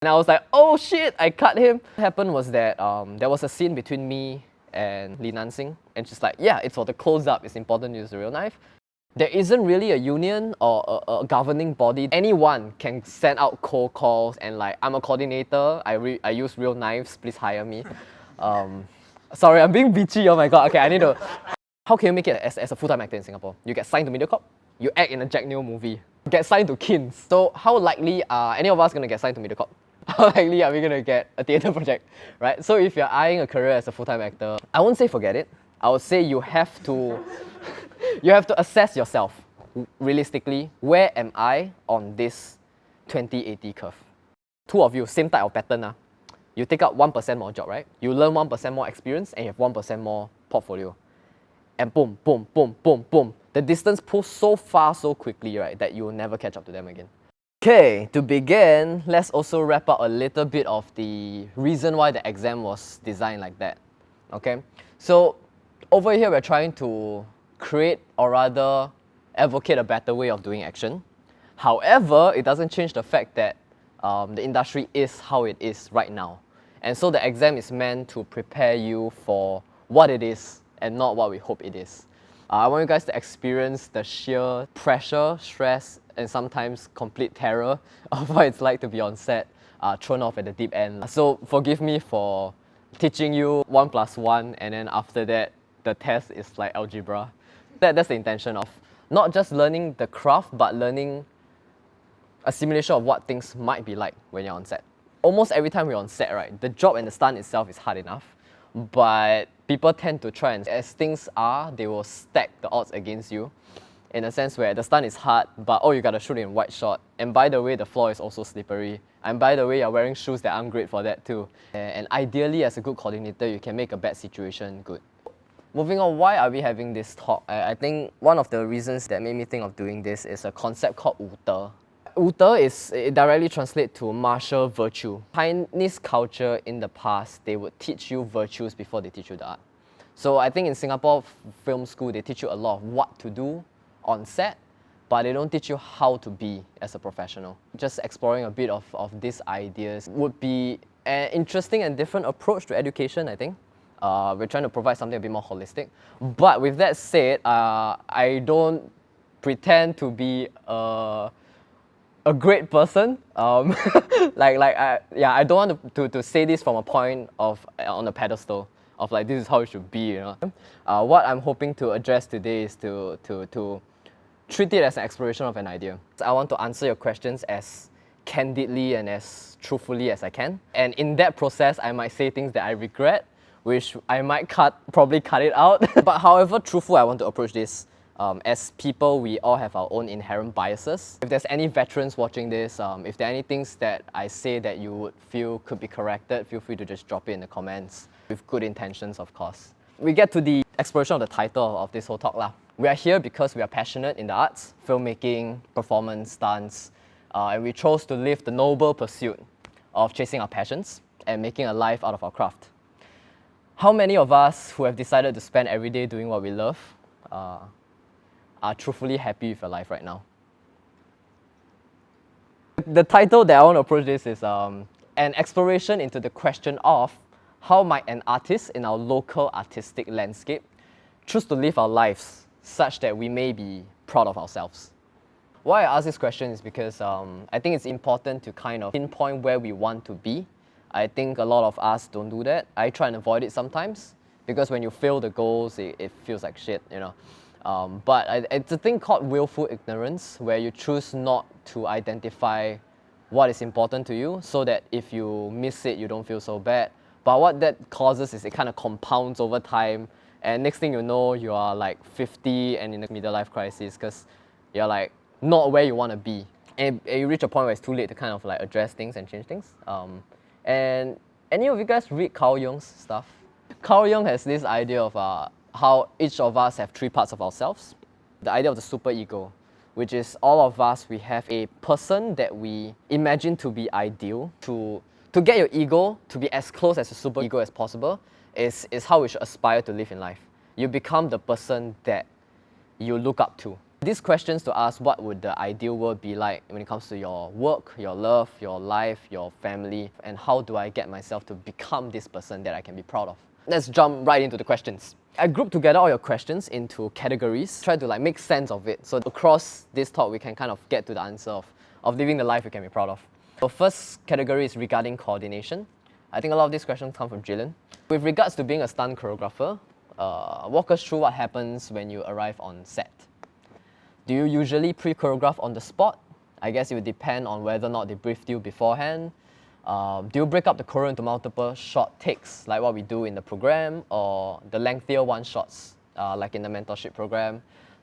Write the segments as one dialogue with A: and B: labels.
A: And I was like, oh shit, I cut him. What happened was that there was a scene between me and Li Nansing, and she's like, yeah, it's for the close-up, it's important to use the real knife. There isn't really a union or a governing body. Anyone can send out cold calls and like, I'm a coordinator, I use real knives, please hire me. Sorry, I'm being bitchy, oh my god, okay, I need to... How can you make it as a full-time actor in Singapore? You get signed to MediaCorp, you act in a Jack Neo movie, you get signed to Kins. So how likely are any of us going to get signed to MediaCorp? How likely are we going to get a theatre project, right? So if you're eyeing a career as a full-time actor, I won't say forget it. I would say you have to assess yourself realistically. Where am I on this 20/80 curve? Two of you, same type of pattern. You take up 1% more job, right? You learn 1% more experience and you have 1% more portfolio. And boom, boom, boom, boom, boom. The distance pulls so far, so quickly, right, that you will never catch up to them again. Okay, to begin, let's also wrap up a little bit of the reason why the exam was designed like that. Okay, so over here we're trying to create, or rather advocate, a better way of doing action. However, it doesn't change the fact that the industry is how it is right now. And so the exam is meant to prepare you for what it is and not what we hope it is. I want you guys to experience the sheer pressure, stress, and sometimes complete terror of what it's like to be on set, thrown off at the deep end. So forgive me for teaching you 1 + 1, and then after that, the test is like algebra. That's the intention of not just learning the craft, but learning a simulation of what things might be like when you're on set. Almost every time we're on set, right, the job and the stunt itself is hard enough, but people tend to try and, as things are, they will stack the odds against you, in a sense where the stunt is hard, but oh, you gotta shoot in wide shot, and by the way, the floor is also slippery, and by the way, you're wearing shoes that aren't great for that too. And ideally, as a good coordinator, you can make a bad situation good. Moving on, why are we having this talk? I think one of the reasons that made me think of doing this is a concept called Wu-Te. Wu-Te it directly translates to martial virtue. Chinese culture in the past, they would teach you virtues before they teach you the art. So I think in Singapore film school, they teach you a lot of what to do on set, but they don't teach you how to be as a professional. Just exploring a bit of these ideas would be an interesting and different approach to education, I think. We're trying to provide something a bit more holistic. But with that said, I don't pretend to be a great person. I don't want to say this from a point of on a pedestal of like this is how it should be, you know. What I'm hoping to address today is to treat it as an exploration of an idea. I want to answer your questions as candidly and as truthfully as I can. And in that process, I might say things that I regret, which I might probably cut it out. But however truthful I want to approach this, as people, we all have our own inherent biases. If there's any veterans watching this, if there are any things that I say that you would feel could be corrected, feel free to just drop it in the comments, with good intentions, of course. We get to the exploration of the title of this whole talk lah. We are here because we are passionate in the arts, filmmaking, performance, stunts, and we chose to live the noble pursuit of chasing our passions and making a life out of our craft. How many of us who have decided to spend every day doing what we love are truthfully happy with your life right now? The title that I want to approach this is an exploration into the question of how might an artist in our local artistic landscape choose to live our lives such that we may be proud of ourselves. Why I ask this question is because I think it's important to kind of pinpoint where we want to be. I think a lot of us don't do that. I try and avoid it sometimes because when you fail the goals, it feels like shit, you know. But it's a thing called willful ignorance, where you choose not to identify what is important to you so that if you miss it, you don't feel so bad. But what that causes is it kind of compounds over time, and next thing you know, you are like 50 and in a midlife crisis because you're like not where you want to be. And you reach a point where it's too late to kind of like address things and change things. And any of you guys read Carl Jung's stuff? Carl Jung has this idea of how each of us have 3 parts of ourselves. The idea of the superego, which is all of us, we have a person that we imagine to be ideal. To get your ego to be as close as a superego as possible is how we should aspire to live in life. You become the person that you look up to. These questions to ask, what would the ideal world be like when it comes to your work, your love, your life, your family, and how do I get myself to become this person that I can be proud of? Let's jump right into the questions. I grouped together all your questions into categories, try to make sense of it. So across this talk, we can kind of get to the answer of living the life we can be proud of. The first category is regarding coordination. I think a lot of these questions come from Jillian. With regards to being a stunt choreographer, walk us through what happens when you arrive on set. Do you usually pre-choreograph on the spot? I guess it would depend on whether or not they briefed you beforehand. Do you break up the choreo into multiple short takes, like what we do in the program, or the lengthier one-shots, like in the mentorship program?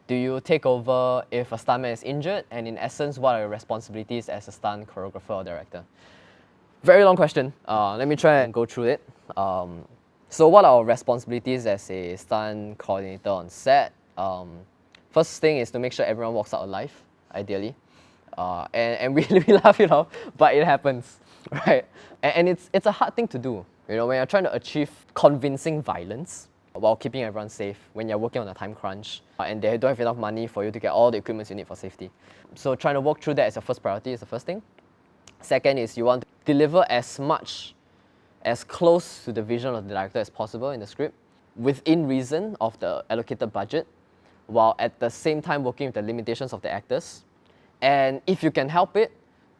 A: Do you take over if a stuntman is injured? And in essence, what are your responsibilities as a stunt choreographer or director? Very long question. Let me try and go through it. So what are our responsibilities as a stunt coordinator on set? First thing is to make sure everyone walks out alive, ideally. And we laugh it off, but it happens, right? And it's a hard thing to do. When you're trying to achieve convincing violence while keeping everyone safe, when you're working on a time crunch, and they don't have enough money for you to get all the equipment you need for safety. So trying to work through that as your first priority is the first thing. Second is you want to deliver as close to the vision of the director as possible in the script, within reason of the allocated budget, while at the same time working with the limitations of the actors. And if you can help it,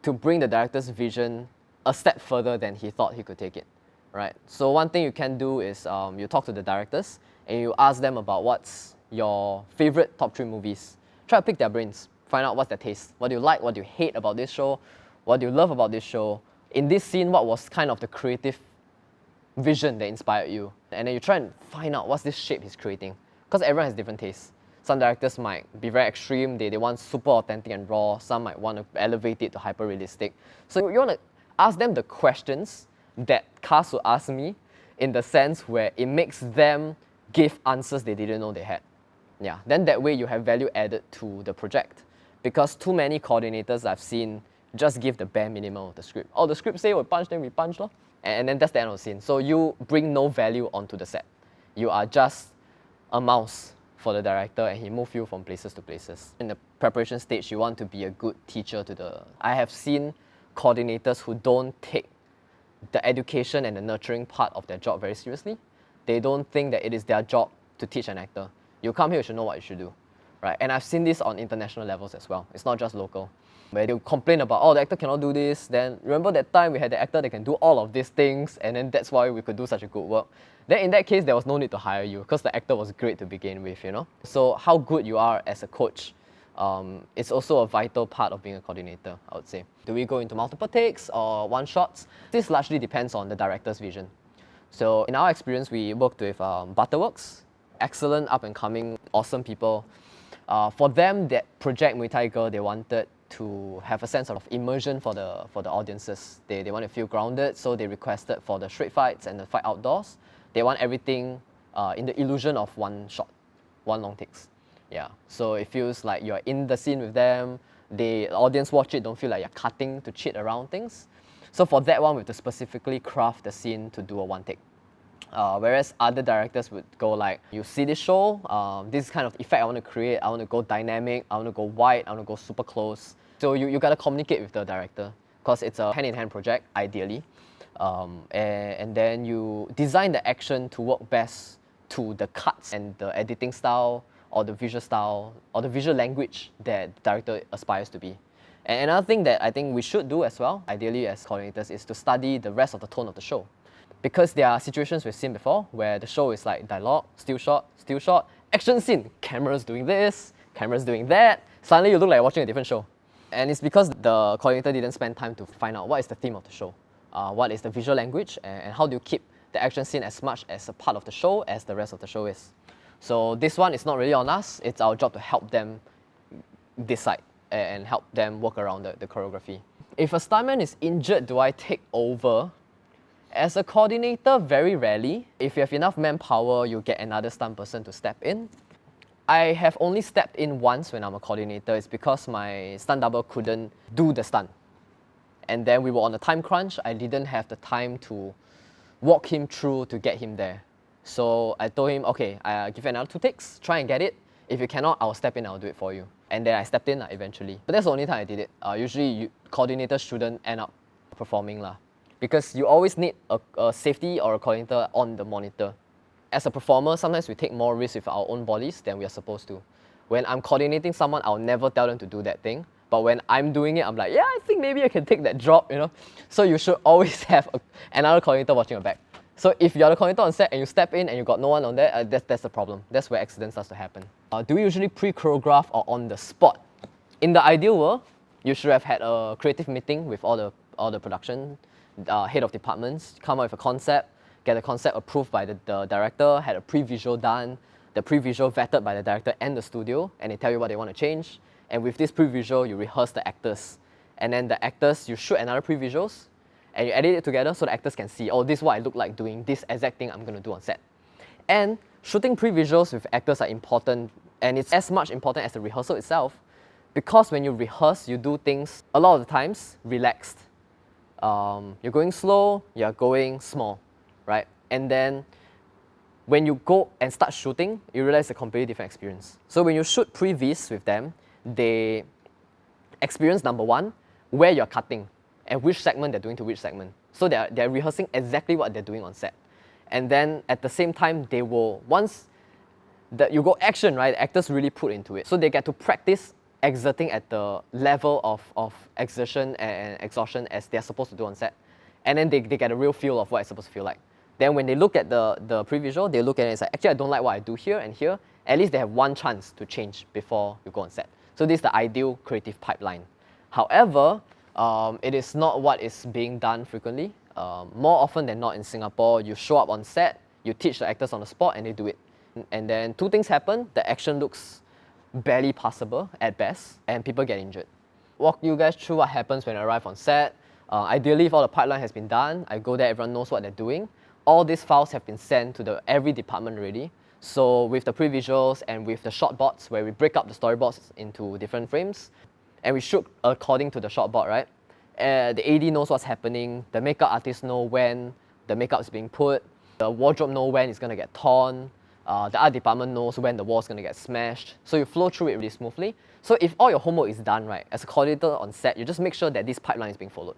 A: to bring the director's vision a step further than he thought he could take it, right? So one thing you can do is you talk to the directors and you ask them about what's your favorite top 3 movies. Try to pick their brains, find out what's their taste. What do you like, what do you hate about this show? What do you love about this show? In this scene, what was kind of the creative vision that inspired you? And then you try and find out what's this shape he's creating. Because everyone has different tastes. Some directors might be very extreme, they want super authentic and raw. Some might want to elevate it to hyper-realistic. So you want to ask them the questions that cast will ask me, in the sense where it makes them give answers they didn't know they had. Yeah, then that way you have value added to the project. Because too many coordinators I've seen just give the bare minimum of the script. Oh, the script say we punch, then we punch, lor. And then that's the end of the scene. So you bring no value onto the set. You are just a mouse for the director, and he moves you from places to places. In the preparation stage, you want to be a good teacher to the... I have seen coordinators who don't take the education and the nurturing part of their job very seriously. They don't think that it is their job to teach an actor. You come here, you should know what you should do, right? And I've seen this on international levels as well. It's not just local. Where they'll complain about, oh, the actor cannot do this. Then remember that time we had the actor that can do all of these things, and then that's why we could do such a good work. Then in that case, there was no need to hire you because the actor was great to begin with, So how good you are as a coach, it's also a vital part of being a coordinator, I would say. Do we go into multiple takes or one shots? This largely depends on the director's vision. So in our experience, we worked with Butterworks, excellent, up-and-coming, awesome people. For them, that project Muay Thai Girl, they wanted to have a sense of immersion for the audiences. They want to feel grounded, so they requested for the straight fights and the fight outdoors. They want everything in the illusion of one shot, one long takes. Yeah, so it feels like you're in the scene with them. The audience watch it, don't feel like you're cutting to cheat around things. So for that one, we have to specifically craft the scene to do a one take. Whereas other directors would go like, you see this show, this kind of effect I want to create, I want to go dynamic, I want to go wide, I want to go super close. So you got to communicate with the director because it's a hand-in-hand project, ideally. And then you design the action to work best to the cuts and the editing style or the visual style or the visual language that the director aspires to be. And another thing that I think we should do as well, ideally as coordinators, is to study the rest of the tone of the show. Because there are situations we've seen before where the show is like dialogue, still shot, action scene, cameras doing this, cameras doing that. Suddenly you look like you're watching a different show. And it's because the coordinator didn't spend time to find out what is the theme of the show, what is the visual language, and how do you keep the action scene as much as a part of the show as the rest of the show is. So this one is not really on us, it's our job to help them decide and help them work around the choreography. If a stuntman is injured, do I take over? As a coordinator, very rarely. If you have enough manpower, you get another stunt person to step in. I have only stepped in once when I'm a coordinator. It's because my stunt double couldn't do the stunt. And then we were on a time crunch. I didn't have the time to walk him through to get him there. So I told him, okay, I'll give you another 2 takes, try and get it. If you cannot, I'll step in, I'll do it for you. And then I stepped in eventually. But that's the only time I did it. Usually coordinators shouldn't end up performing because you always need a safety or a coordinator on the monitor. As a performer, sometimes we take more risks with our own bodies than we are supposed to. When I'm coordinating someone, I'll never tell them to do that thing. But when I'm doing it, I'm like, yeah, I think maybe I can take that drop, So you should always have another coordinator watching your back. So if you're the coordinator on set and you step in and you got no one on there, that's the problem. That's where accidents starts to happen. Do we usually pre-choreograph or on the spot? In the ideal world, you should have had a creative meeting with all the production head of departments, come up with a concept, get the concept approved by the director, had a pre-visual done, the pre-visual vetted by the director and the studio, and they tell you what they want to change. And with this pre-visual, you rehearse the actors. And then the actors, you shoot another pre-visuals, and you edit it together so the actors can see, oh, this is what I look like doing this exact thing I'm going to do on set. And shooting pre-visuals with actors are important, and it's as much important as the rehearsal itself, because when you rehearse, you do things, a lot of the times, relaxed. You're going slow, you're going small, right? And then when you go and start shooting, you realize it's a completely different experience. So when you shoot pre-vis with them, they experience, number one, where you're cutting and which segment they're doing to which segment. So they're rehearsing exactly what they're doing on set. And then at the same time, they will, once you go action, right, the actors really put into it. So they get to practice exerting at the level of exertion and exhaustion as they're supposed to do on set. And then they get a real feel of what it's supposed to feel like. Then when they look at the pre-visual, they look at it and it's like, actually I don't like what I do here and here. At least they have one chance to change before you go on set. So this is the ideal creative pipeline. However, it is not what is being done frequently. More often than not in Singapore, you show up on set, you teach the actors on the spot and they do it. And then two things happen. The action looks barely passable at best and people get injured. Walk you guys through what happens when I arrive on set. Ideally, if all the pipeline has been done, I go there, everyone knows what they're doing. All these files have been sent to every department already. So with the pre-visuals and with the shot boards, where we break up the storyboards into different frames, and we shoot according to the shot board, right? The AD knows what's happening, the makeup artist know when the makeup is being put, the wardrobe know when it's going to get torn, the art department knows when the wall's going to get smashed. So you flow through it really smoothly. So if all your homework is done, right, as a coordinator on set, you just make sure that this pipeline is being followed.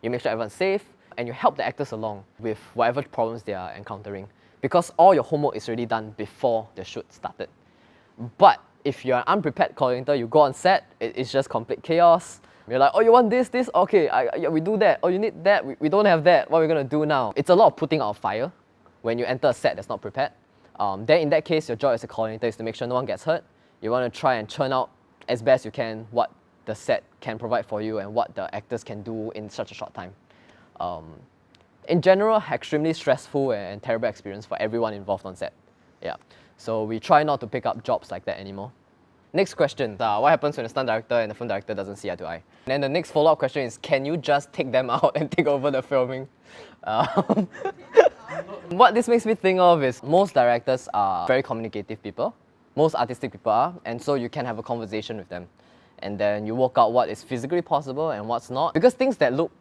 A: You make sure everyone's safe, and you help the actors along with whatever problems they are encountering, because all your homework is already done before the shoot started. But if you're an unprepared coordinator, you go on set, it's just complete chaos. You're like, oh, you want this? Okay, yeah, we do that. Oh, you need that? We don't have that. What are we going to do now? It's a lot of putting out a fire when you enter a set that's not prepared. Then in that case, your job as a coordinator is to make sure no one gets hurt. You want to try and churn out as best you can what the set can provide for you and what the actors can do in such a short time. In general, extremely stressful and terrible experience for everyone involved on set. Yeah. So we try not to pick up jobs like that anymore. Next question, what happens when the stunt director and the film director doesn't see eye to eye? And then the next follow-up question is, can you just take them out and take over the filming? What this makes me think of is most directors are very communicative people. Most artistic people are, and so you can have a conversation with them. And then you work out what is physically possible and what's not. Because things that look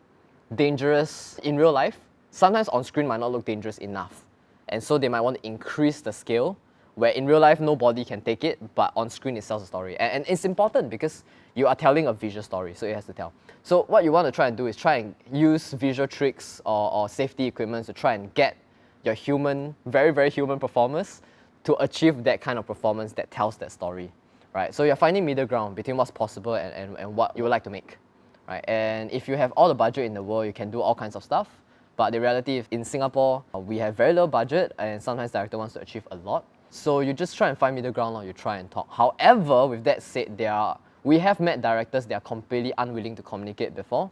A: dangerous in real life, sometimes on screen might not look dangerous enough. And so they might want to increase the scale, where in real life nobody can take it, but on screen it tells a story. And it's important because you are telling a visual story, so it has to tell. So what you want to try and do is try and use visual tricks or safety equipment to try and get your human, very, very human performers to achieve that kind of performance that tells that story, right? So you're finding middle ground between what's possible and what you would like to make, right? And if you have all the budget in the world, you can do all kinds of stuff. But the reality is, in Singapore, we have very low budget, and sometimes the director wants to achieve a lot. So you just try and find middle ground, or you try and talk. However, with that said, we have met directors that are completely unwilling to communicate before.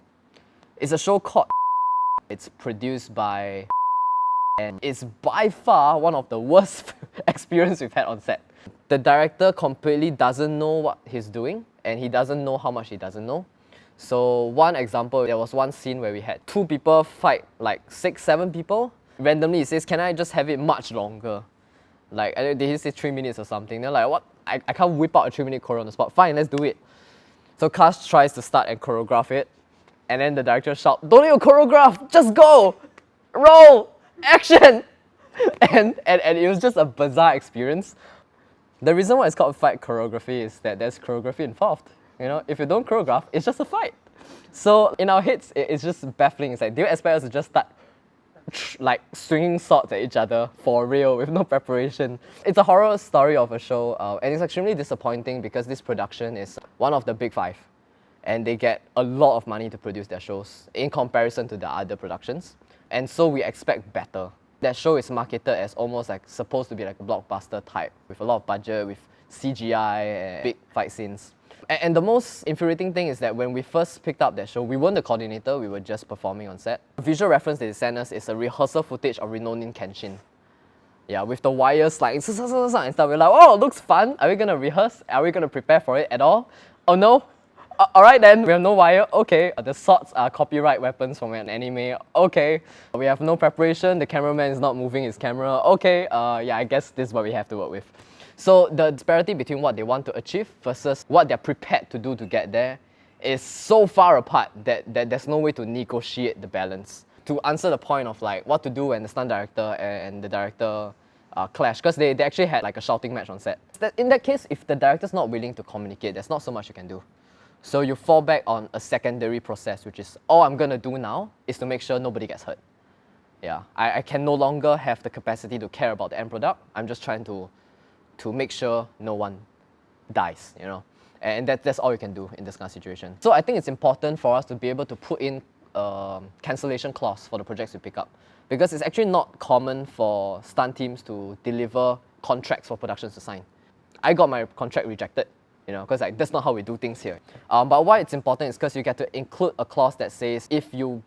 A: It's a show called It's produced by and it's by far one of the worst experiences we've had on set. The director completely doesn't know what he's doing, and he doesn't know how much he doesn't know. So one example, there was one scene where we had 2 people fight like 6, 7 people. Randomly he says, can I just have it much longer? Like, did he say 3 minutes or something? They're like, what? I can't whip out a 3-minute choreo on the spot. Fine, let's do it. So Cast tries to start and choreograph it. And then the director shouts, don't need to choreograph, just go! Roll! Action! And it was just a bizarre experience. The reason why it's called fight choreography is that there's choreography involved. You know, if you don't choreograph, it's just a fight. So in our heads, it's just baffling. It's like, do you expect us to just start like swinging swords at each other for real with no preparation? It's a horror story of a show, and it's extremely disappointing because this production is one of the big five, and they get a lot of money to produce their shows in comparison to the other productions, and so we expect better. That show is marketed as almost like supposed to be like a blockbuster type with a lot of budget, with CGI and big fight scenes. And the most infuriating thing is that when we first picked up that show, we weren't the coordinator, we were just performing on set. The visual reference they sent us is a rehearsal footage of Rinonin Kenshin. Yeah, with the wires like and stuff. We're like, oh, it looks fun. Are we gonna rehearse? Are we gonna prepare for it at all? Oh no? Alright then, we have no wire. Okay, the swords are copyright weapons from an anime. Okay, we have no preparation. The cameraman is not moving his camera. Okay, yeah, I guess this is what we have to work with. So the disparity between what they want to achieve versus what they're prepared to do to get there is so far apart that there's no way to negotiate the balance. To answer the point of like what to do when the stunt director and the director clash, because they actually had like a shouting match on set. In that case, if the director's not willing to communicate, there's not so much you can do. So you fall back on a secondary process, which is all I'm gonna do now is to make sure nobody gets hurt. Yeah, I can no longer have the capacity to care about the end product. I'm just trying to make sure no one dies, you know. And that's all you can do in this kind of situation. So I think it's important for us to be able to put in a cancellation clause for the projects we pick up, because it's actually not common for stunt teams to deliver contracts for productions to sign. I got my contract rejected, you know, because like, that's not how we do things here. But why it's important is because you get to include a clause that says if you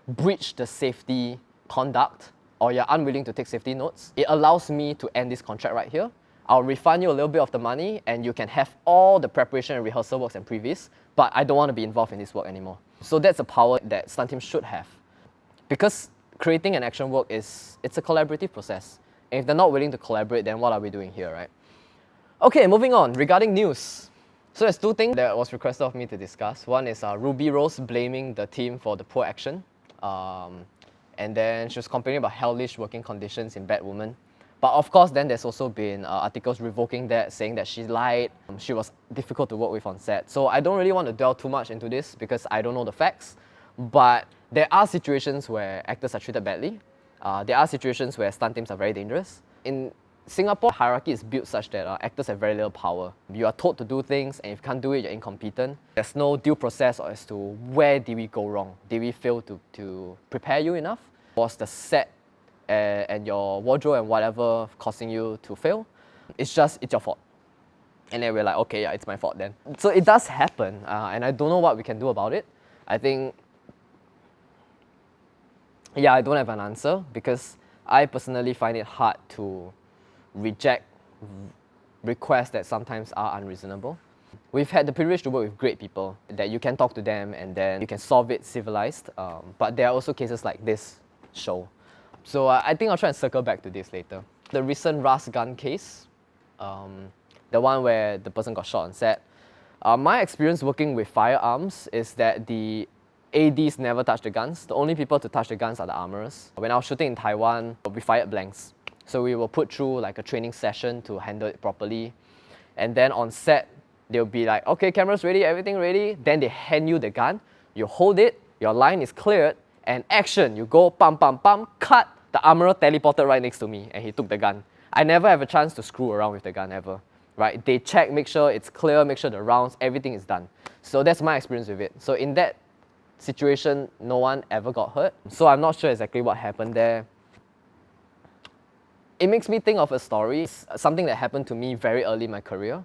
A: breach the safety conduct or you're unwilling to take safety notes, it allows me to end this contract right here. I'll refund you a little bit of the money and you can have all the preparation and rehearsal works and previs, but I don't want to be involved in this work anymore. So that's a power that stunt teams should have. Because creating an action work it's a collaborative process. And if they're not willing to collaborate, then what are we doing here, right? Okay, moving on, regarding news. So there's two things that was requested of me to discuss. One is Ruby Rose blaming the team for the poor action. And then she was complaining about hellish working conditions in Batwoman. But of course, then there's also been articles revoking that, saying that she lied, she was difficult to work with on set. So I don't really want to delve too much into this because I don't know the facts. But there are situations where actors are treated badly. There are situations where stunt teams are very dangerous. In Singapore, hierarchy is built such that actors have very little power. You are told to do things, and if you can't do it, you're incompetent. There's no due process as to where did we go wrong. Did we fail to prepare you enough? Was the set and your wardrobe and whatever causing you to fail? It's your fault. And then we're like, okay, yeah, it's my fault then. So it does happen, and I don't know what we can do about it. I think, yeah, I don't have an answer because I personally find it hard to reject requests that sometimes are unreasonable. We've had the privilege to work with great people that you can talk to them and then you can solve it civilized, but there are also cases like this show. So I think I'll try and circle back to this later. The recent Ras gun case, the one where the person got shot on set, my experience working with firearms is that the ADs never touch the guns. The only people to touch the guns are the armorers. When I was shooting in Taiwan, we fired blanks. So we will put through like a training session to handle it properly. And then on set, they'll be like, okay, cameras ready, everything ready. Then they hand you the gun, you hold it, your line is cleared, and action, you go pam, pam, pam, cut. The armorer teleported right next to me and he took the gun. I never have a chance to screw around with the gun ever, right? They check, make sure it's clear, make sure the rounds, everything is done. So that's my experience with it. So in that situation, no one ever got hurt. So I'm not sure exactly what happened there. It makes me think of a story, something that happened to me very early in my career.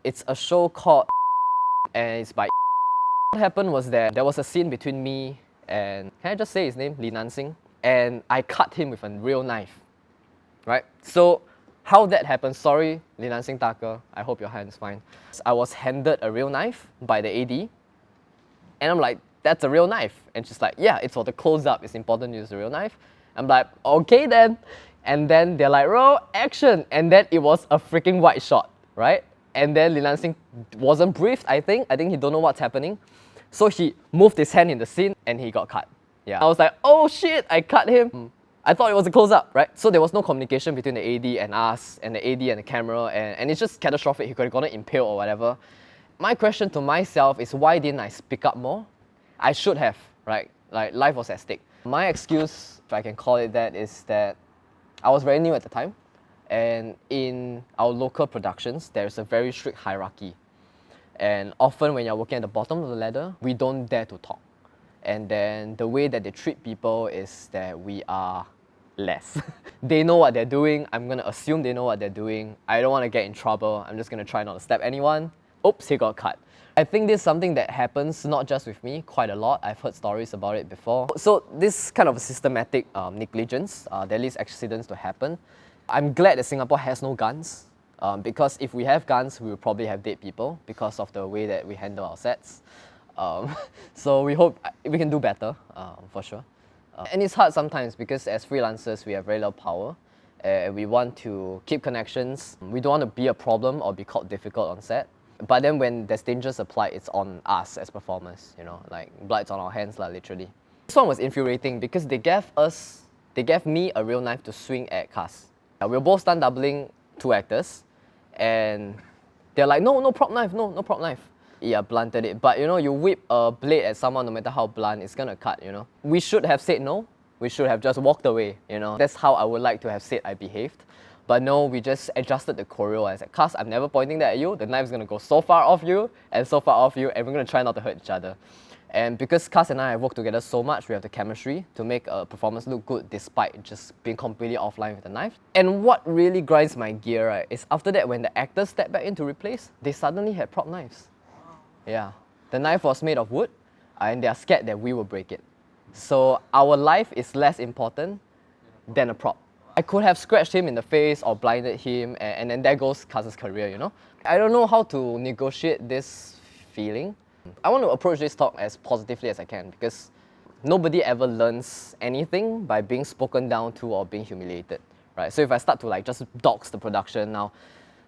A: It's a show called and it's by What happened was that there was a scene between me and, can I just say his name? Li Nansing. And I cut him with a real knife, right? So how that happened, sorry Li Nansing Taka, I hope your hand is fine. I was handed a real knife by the AD and I'm like, that's a real knife. And she's like, yeah, it's for the close-up, it's important to use the real knife. I'm like, okay then. And then they're like, roll, action. And then it was a freaking wide shot, right? And then Li Nansing wasn't briefed, I think he don't know what's happening. So he moved his hand in the scene and he got cut. Yeah. I was like, oh shit, I cut him. I thought it was a close-up, right? So there was no communication between the AD and us, and the AD and the camera, and it's just catastrophic. He could have gotten impaled or whatever. My question to myself is, why didn't I speak up more? I should have, right? Like, life was at stake. My excuse, if I can call it that, is that I was very new at the time, and in our local productions, there's a very strict hierarchy. And often when you're working at the bottom of the ladder, we don't dare to talk. And then the way that they treat people is that we are less. They know what they're doing. I'm going to assume they know what they're doing. I don't want to get in trouble. I'm just going to try not to step anyone. Oops, he got cut. I think this is something that happens not just with me, quite a lot. I've heard stories about it before. So this kind of a systematic negligence that leads accidents to happen. I'm glad that Singapore has no guns, because if we have guns, we will probably have dead people because of the way that we handle our sets. So we hope we can do better, for sure. And it's hard sometimes because as freelancers, we have very little power. We want to keep connections. We don't want to be a problem or be called difficult on set. But then when there's dangers applied, it's on us as performers, you know, like blood's on our hands, literally. This one was infuriating because they gave me a real knife to swing at cast. We were both stunt doubling 2 actors, and they're like, no prop knife, no prop knife. Yeah, blunted it. But you know, you whip a blade at someone, no matter how blunt, it's gonna cut, you know. We should have said no. We should have just walked away, you know. That's how I would like to have said I behaved. But no, we just adjusted the choreo. I said, Cuz, I'm never pointing that at you. The knife's gonna go so far off you and so far off you, and we're gonna try not to hurt each other. And because Cuz and I have worked together so much, we have the chemistry to make a performance look good despite just being completely offline with the knife. And what really grinds my gear, right, is after that, when the actors stepped back in to replace, they suddenly had prop knives. Yeah, the knife was made of wood, and they are scared that we will break it. So our life is less important than a prop. I could have scratched him in the face or blinded him, and then there goes Kaz's career, you know? I don't know how to negotiate this feeling. I want to approach this talk as positively as I can because nobody ever learns anything by being spoken down to or being humiliated, right? So if I start to like just dox the production now,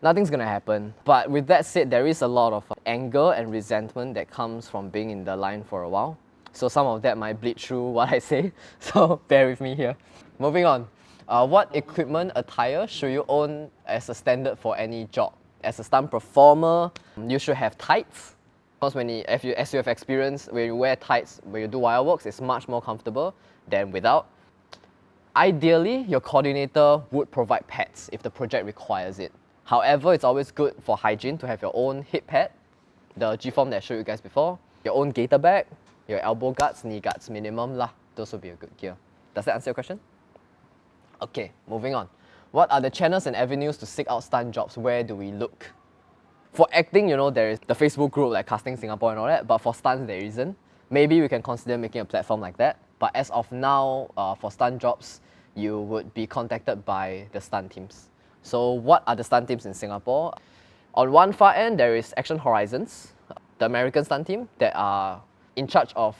A: nothing's gonna happen. But with that said, there is a lot of anger and resentment that comes from being in the line for a while. So some of that might bleed through what I say, so bear with me here. Moving on. What equipment attire should you own as a standard for any job? As a stunt performer, you should have tights. Because as you have experienced, when you wear tights, when you do wire works, it's much more comfortable than without. Ideally, your coordinator would provide pads if the project requires it. However, it's always good for hygiene to have your own hip pad, the G-form that I showed you guys before, your own gaiter bag, your elbow guards, knee guards minimum lah. Those would be a good gear. Does that answer your question? Okay, moving on. What are the channels and avenues to seek out stunt jobs? Where do we look? For acting, you know, there is the Facebook group like Casting Singapore and all that, but for stunts there isn't. Maybe we can consider making a platform like that. But as of now, for stunt jobs, you would be contacted by the stunt teams. So what are the stunt teams in Singapore? On one far end, there is Action Horizons, the American stunt team that are in charge of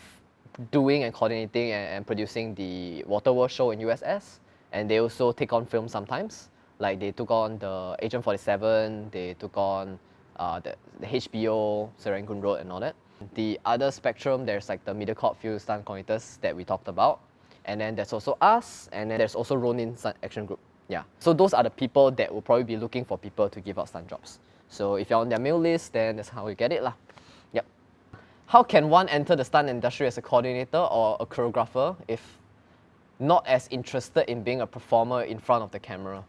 A: doing and coordinating and producing the Waterworld show in USS. And they also take on films sometimes. Like they took on the Agent 47, they took on the HBO, Serangoon Road and all that. The other spectrum, there's like the Mediacorp few stunt coordinators that we talked about. And then there's also us, and then there's also Ronin Stunt Action Group. Yeah. So those are the people that will probably be looking for people to give out stunt jobs. So if you're on their mail list, then that's how you get it lah. Yep. How can one enter the stunt industry as a coordinator or a choreographer if not as interested in being a performer in front of the camera?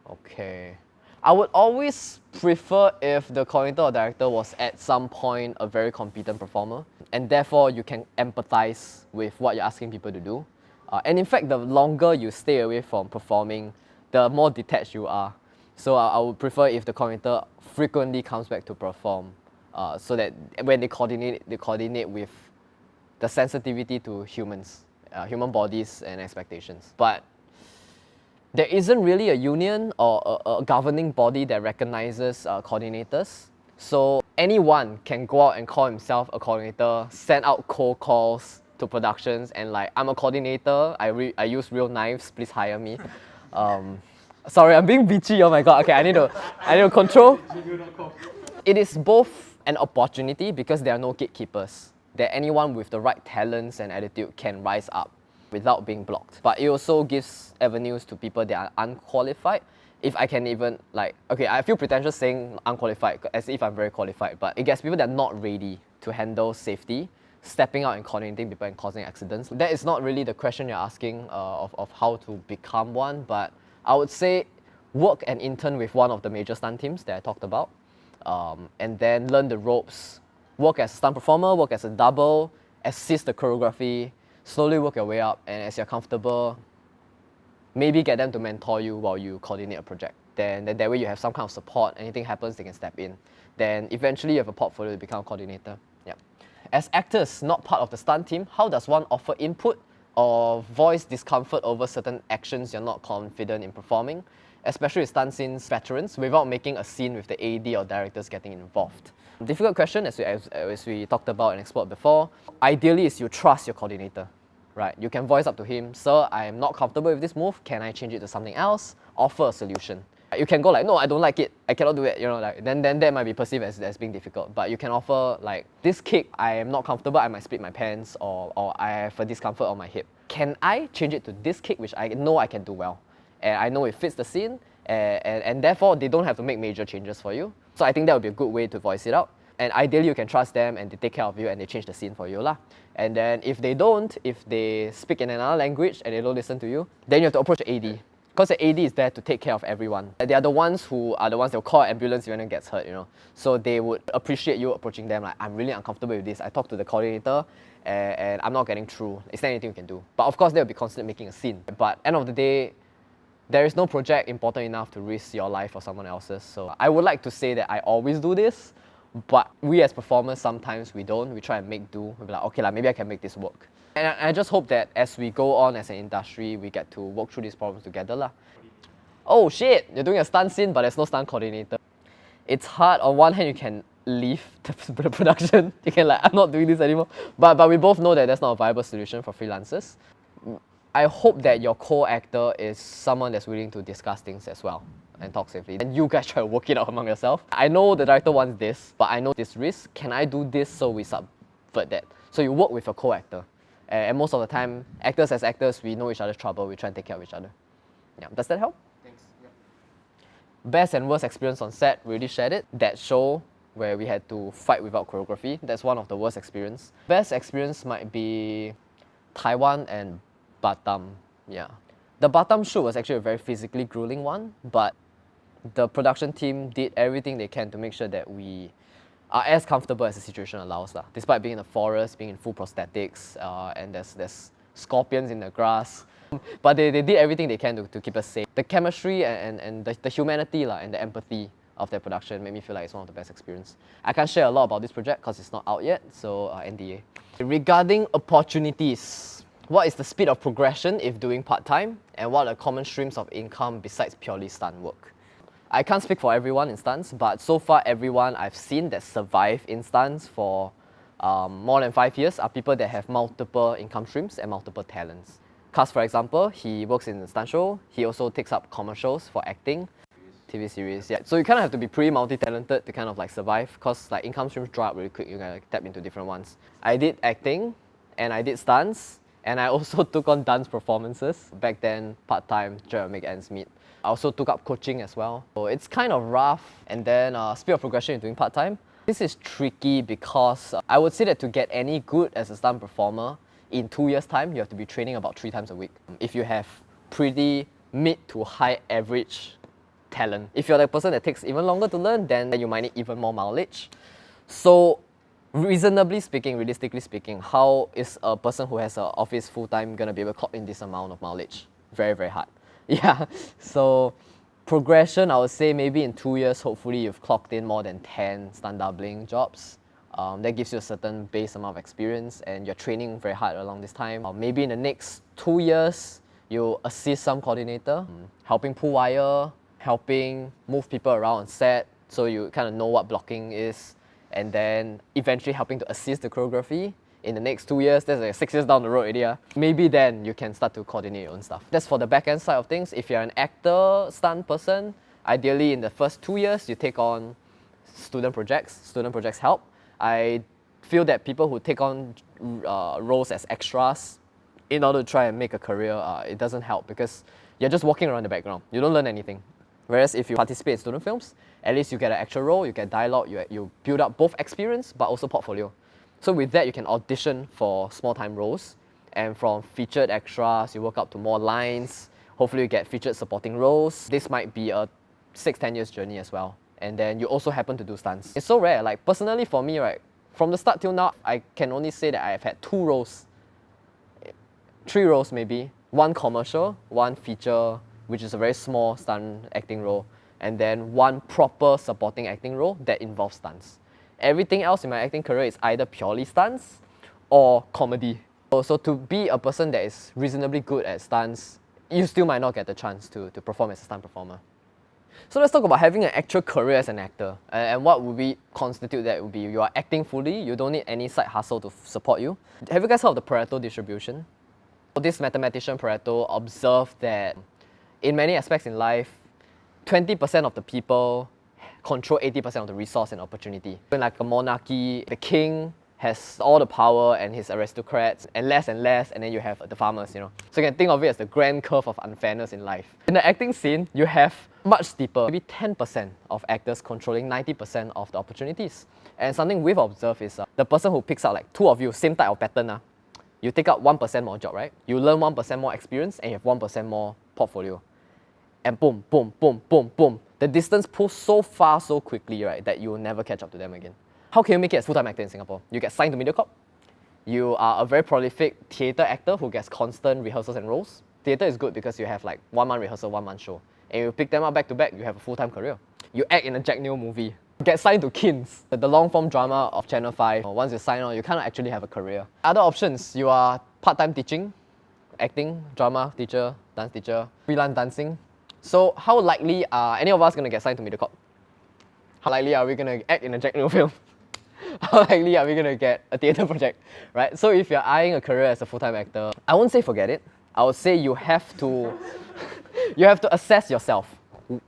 A: Okay. I would always prefer if the coordinator or director was at some point a very competent performer, and therefore you can empathize with what you're asking people to do. And in fact, the longer you stay away from performing, the more detached you are. So I would prefer if the coordinator frequently comes back to perform, so that when they coordinate with the sensitivity to humans, human bodies and expectations. But there isn't really a union or a governing body that recognizes coordinators. So anyone can go out and call himself a coordinator, send out cold calls to productions and like, I'm a coordinator, I use real knives, please hire me. Sorry, I'm being bitchy, oh my god, okay, I need to control. It is both an opportunity because there are no gatekeepers, that anyone with the right talents and attitude can rise up. without being blocked. But it also gives avenues to people that are unqualified. If I can even, like, okay, I feel pretentious saying unqualified as if I'm very qualified, but it gets people that are not ready to handle safety, stepping out and coordinating people and causing accidents. That is not really the question you're asking of how to become one, but I would say work and intern with one of the major stunt teams that I talked about, and then learn the ropes, work as a stunt performer, work as a double, assist the choreography, slowly work your way up, and as you're comfortable, maybe get them to mentor you while you coordinate a project. Then that way you have some kind of support, anything happens, they can step in. Then eventually you have a portfolio to become a coordinator. Yeah. As actors, not part of the stunt team, how does one offer input or voice discomfort over certain actions you're not confident in performing, especially with stunt scenes veterans, without making a scene with the AD or directors getting involved? Difficult question, as we talked about and explored before. Ideally is you trust your coordinator, right? You can voice up to him, sir, I am not comfortable with this move, can I change it to something else? Offer a solution. You can go like, no, I don't like it, I cannot do it, you know, like, then that might be perceived as being difficult. But you can offer like, this kick, I am not comfortable, I might split my pants, or I have a discomfort on my hip. Can I change it to this kick, which I know I can do well? And I know it fits the scene, and therefore they don't have to make major changes for you. So I think that would be a good way to voice it out. And ideally you can trust them and they take care of you and they change the scene for you lah. And then if they don't, if they speak in another language and they don't listen to you, then you have to approach the AD. Because the AD is there to take care of everyone. They are the ones that will call an ambulance if anyone gets hurt, you know. So they would appreciate you approaching them like, I'm really uncomfortable with this. I talked to the coordinator and I'm not getting through. Is there anything you can do? But of course they will be constantly making a scene. But end of the day, there is no project important enough to risk your life or someone else's. So I would like to say that I always do this, but we as performers, sometimes we don't. We try and make do. We'll be like, okay, maybe I can make this work. And I just hope that as we go on as an industry, we get to work through these problems together lah. Oh shit, you're doing a stunt scene, but there's no stunt coordinator. It's hard. On one hand, you can leave the production. You can like, I'm not doing this anymore. But we both know that that's not a viable solution for freelancers. I hope that your co-actor is someone that's willing to discuss things as well and talk safely. And you guys try to work it out among yourself. I know the director wants this, but I know this risk. Can I do this so we subvert that? So you work with a co-actor. And most of the time, actors as actors, we know each other's trouble. We try and take care of each other. Yeah, does that help?
B: Thanks. Yep.
A: Best and worst experience on set, we already shared it. That show where we had to fight without choreography, that's one of the worst experience. Best experience might be Taiwan and Batam. Yeah. The Batam shoot was actually a very physically grueling one, but the production team did everything they can to make sure that we are as comfortable as the situation allows lah. Despite being in the forest, being in full prosthetics, and there's scorpions in the grass. But they did everything they can to keep us safe. The chemistry and the humanity lah, and the empathy of their production made me feel like it's one of the best experiences. I can't share a lot about this project because it's not out yet, so NDA. Regarding opportunities, what is the speed of progression if doing part-time? And what are the common streams of income besides purely stunt work? I can't speak for everyone in stunts, but so far everyone I've seen that survive in stunts for more than 5 years are people that have multiple income streams and multiple talents. Cuz, for example, he works in a stunt show, he also takes up commercials for acting, TV series, yeah. So you kind of have to be pretty multi-talented to kind of like survive, because like income streams dry up really quick, you gotta tap into different ones. I did acting, and I did stunts, and I also took on dance performances. Back then, part-time, trying to make ends meet. I also took up coaching as well. So it's kind of rough. And then speed of progression in doing part-time. This is tricky because I would say that to get any good as a stunt performer, in 2 years' time, you have to be training about 3 times a week. If you have pretty mid to high average talent. If you're the person that takes even longer to learn, then you might need even more mileage. So reasonably speaking, realistically speaking, how is a person who has an office full-time going to be able to clock in this amount of mileage? Very, very hard. Yeah, so progression, I would say maybe in 2 years, hopefully you've clocked in more than 10 stunt doubling jobs. That gives you a certain base amount of experience and you're training very hard along this time. Maybe in the next 2 years, you assist some coordinator, helping pull wire, helping move people around on set, so you kind of know what blocking is, and then eventually helping to assist the choreography. In the next 2 years, that's like 6 years down the road already. Maybe then you can start to coordinate your own stuff. That's for the back end side of things. If you're an actor, stunt person, ideally in the first 2 years, you take on student projects. Student projects help. I feel that people who take on roles as extras in order to try and make a career, it doesn't help because you're just walking around the background. You don't learn anything. Whereas if you participate in student films, at least you get an actual role, you get dialogue, you build up both experience but also portfolio. So with that, you can audition for small-time roles, and from featured extras, you work up to more lines. Hopefully you get featured supporting roles. This might be a 6-10 years journey as well. And then you also happen to do stunts. It's so rare. Like personally for me, right, from the start till now, I can only say that I've had 2 roles, 3 roles maybe. 1 commercial, 1 feature, which is a very small stunt acting role, and then 1 proper supporting acting role that involves stunts. Everything else in my acting career is either purely stunts or comedy. So to be a person that is reasonably good at stunts, you still might not get the chance to perform as a stunt performer. So let's talk about having an actual career as an actor. And what would we constitute that? Would be you are acting fully, you don't need any side hustle to support you. Have you guys heard of the Pareto distribution? This mathematician Pareto observed that in many aspects in life, 20% of the people control 80% of the resource and opportunity. In like a monarchy, the king has all the power and his aristocrats, and less, and then you have the farmers, you know. So you can think of it as the grand curve of unfairness in life. In the acting scene, you have much steeper, maybe 10% of actors controlling 90% of the opportunities. And something we've observed is the person who picks out like 2 of you, same type of pattern, you take out 1% more job, right? You learn 1% more experience and you have 1% more portfolio. And boom, boom, boom, boom, boom. The distance pulls so far, so quickly, right, that you will never catch up to them again. How can you make it as full-time actor in Singapore? You get signed to MediaCorp. You are a very prolific theatre actor who gets constant rehearsals and roles. Theatre is good because you have like 1 month rehearsal, 1 month show. And you pick them up back to back, you have a full-time career. You act in a Jack Neo movie. Get signed to Kins, the long-form drama of Channel 5. Once you sign on, you kind of actually have a career. Other options, you are part-time teaching, acting, drama teacher, dance teacher, freelance dancing. So how likely are any of us going to get signed to MediaCorp? How likely are we going to act in a Jack Neo film? How likely are we going to get a theatre project, right? So if you're eyeing a career as a full-time actor, I won't say forget it. I would say you have to, you have to assess yourself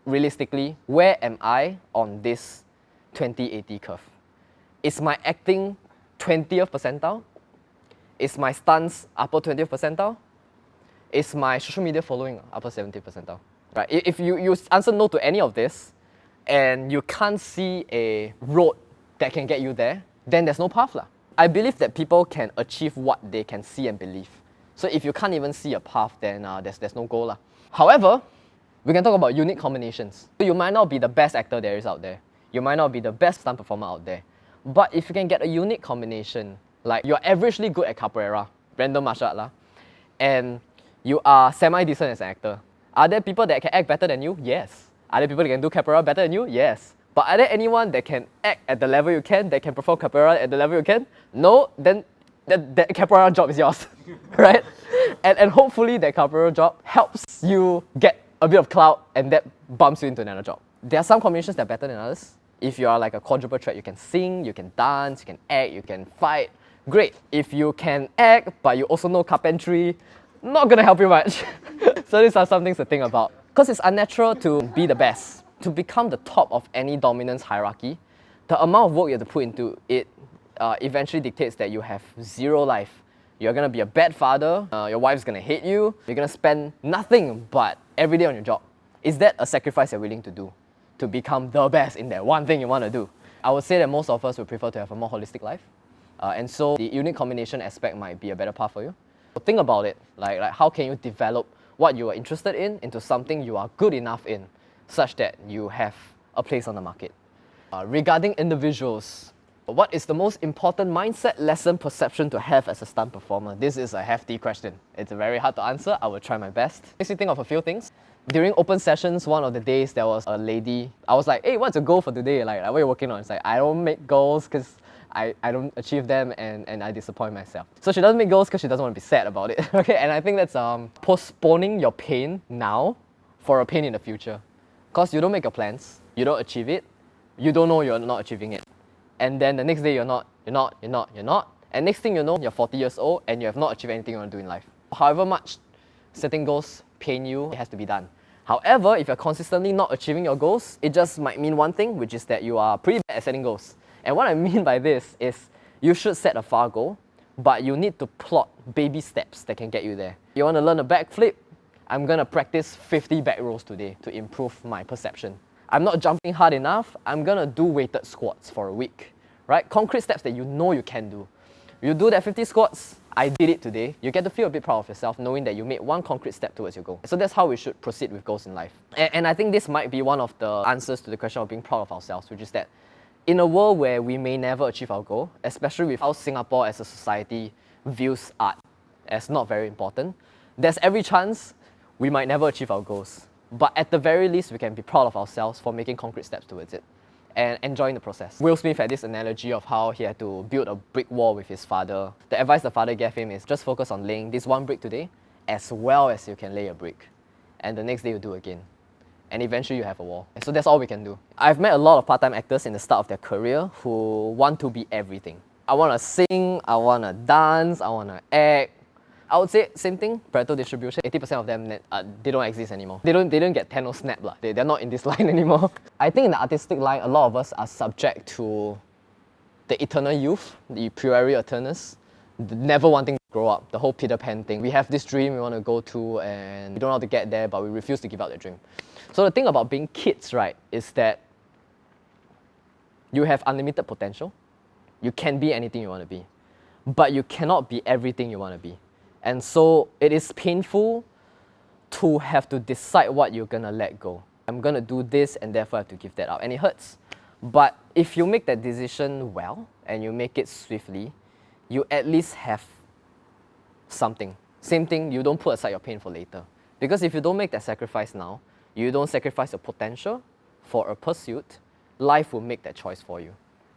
A: realistically. Where am I on this 20/80 curve? Is my acting 20th percentile? Is my stunts upper 20th percentile? Is my social media following upper 70th percentile? Right? If you answer no to any of this, and you can't see a road that can get you there, then there's no path. I believe that people can achieve what they can see and believe. So if you can't even see a path, then there's no goal. However, we can talk about unique combinations. So you might not be the best actor there is out there. You might not be the best stunt performer out there. But if you can get a unique combination, like you're averagely good at capoeira, random martial art, and you are semi-decent as an actor, are there people that can act better than you? Yes. Are there people that can do capoeira better than you? Yes. But are there anyone that can act at the level you can, that can perform capoeira at the level you can? No, then that capoeira job is yours, right? And hopefully that capoeira job helps you get a bit of clout and that bumps you into another job. There are some combinations that are better than others. If you are like a quadruple threat, you can sing, you can dance, you can act, you can fight. Great. If you can act, but you also know carpentry, not gonna help you much. So these are some things to think about. Because it's unnatural to be the best. To become the top of any dominance hierarchy, the amount of work you have to put into it eventually dictates that you have 0 life. You're gonna be a bad father, your wife's gonna hate you, you're gonna spend nothing but every day on your job. Is that a sacrifice you're willing to do to become the best in that one thing you want to do? I would say that most of us would prefer to have a more holistic life. And so the unique combination aspect might be a better path for you. So think about it, like how can you develop what you are interested in into something you are good enough in, such that you have a place on the market. Regarding individuals, what is the most important mindset, lesson, perception to have as a stunt performer? This is a hefty question. It's very hard to answer. I will try my best. Makes me think of a few things. During open sessions, one of the days there was a lady. I was like, hey, what's your goal for today? Like what are you working on? It's like, I don't make goals because I don't achieve them and I disappoint myself. So she doesn't make goals because she doesn't want to be sad about it. Okay, and I think that's postponing your pain now for a pain in the future. Because you don't make your plans, you don't achieve it, you don't know you're not achieving it. And then the next day you're not. And next thing you know, you're 40 years old and you have not achieved anything you want to do in life. However much setting goals pain you, it has to be done. However, if you're consistently not achieving your goals, it just might mean one thing, which is that you are pretty bad at setting goals. And what I mean by this is you should set a far goal, but you need to plot baby steps that can get you there. You want to learn a backflip? I'm going to practice 50 back rolls today to improve my perception. I'm not jumping hard enough, I'm going to do weighted squats for a week, right? Concrete steps that you know you can do. You do that 50 squats, I did it today. You get to feel a bit proud of yourself knowing that you made one concrete step towards your goal. So that's how we should proceed with goals in life. And I think this might be one of the answers to the question of being proud of ourselves, which is that in a world where we may never achieve our goal, especially with how Singapore as a society views art as not very important, there's every chance we might never achieve our goals. But at the very least, we can be proud of ourselves for making concrete steps towards it and enjoying the process. Will Smith had this analogy of how he had to build a brick wall with his father. The advice the father gave him is just focus on laying this one brick today as well as you can lay a brick. And the next day you do again. And eventually you have a wall. And so that's all we can do. I've met a lot of part-time actors in the start of their career who want to be everything. I want to sing, I want to dance, I want to act. I would say same thing, Pareto distribution, 80% of them, they don't exist anymore. They don't get Thanos snap. They're not in this line anymore. I think in the artistic line, a lot of us are subject to the eternal youth, the pueri aeternus, never wanting to grow up, the whole Peter Pan thing. We have this dream we want to go to and we don't know how to get there, but we refuse to give up the dream. So the thing about being kids, right, is that you have unlimited potential. You can be anything you want to be, but you cannot be everything you want to be. And so it is painful to have to decide what you're going to let go. I'm going to do this and therefore I have to give that up. And it hurts. But if you make that decision well and you make it swiftly, you at least have something. Same thing, you don't put aside your pain for later. Because if you don't make that sacrifice now, you don't sacrifice your potential for a pursuit, life will make that choice for you.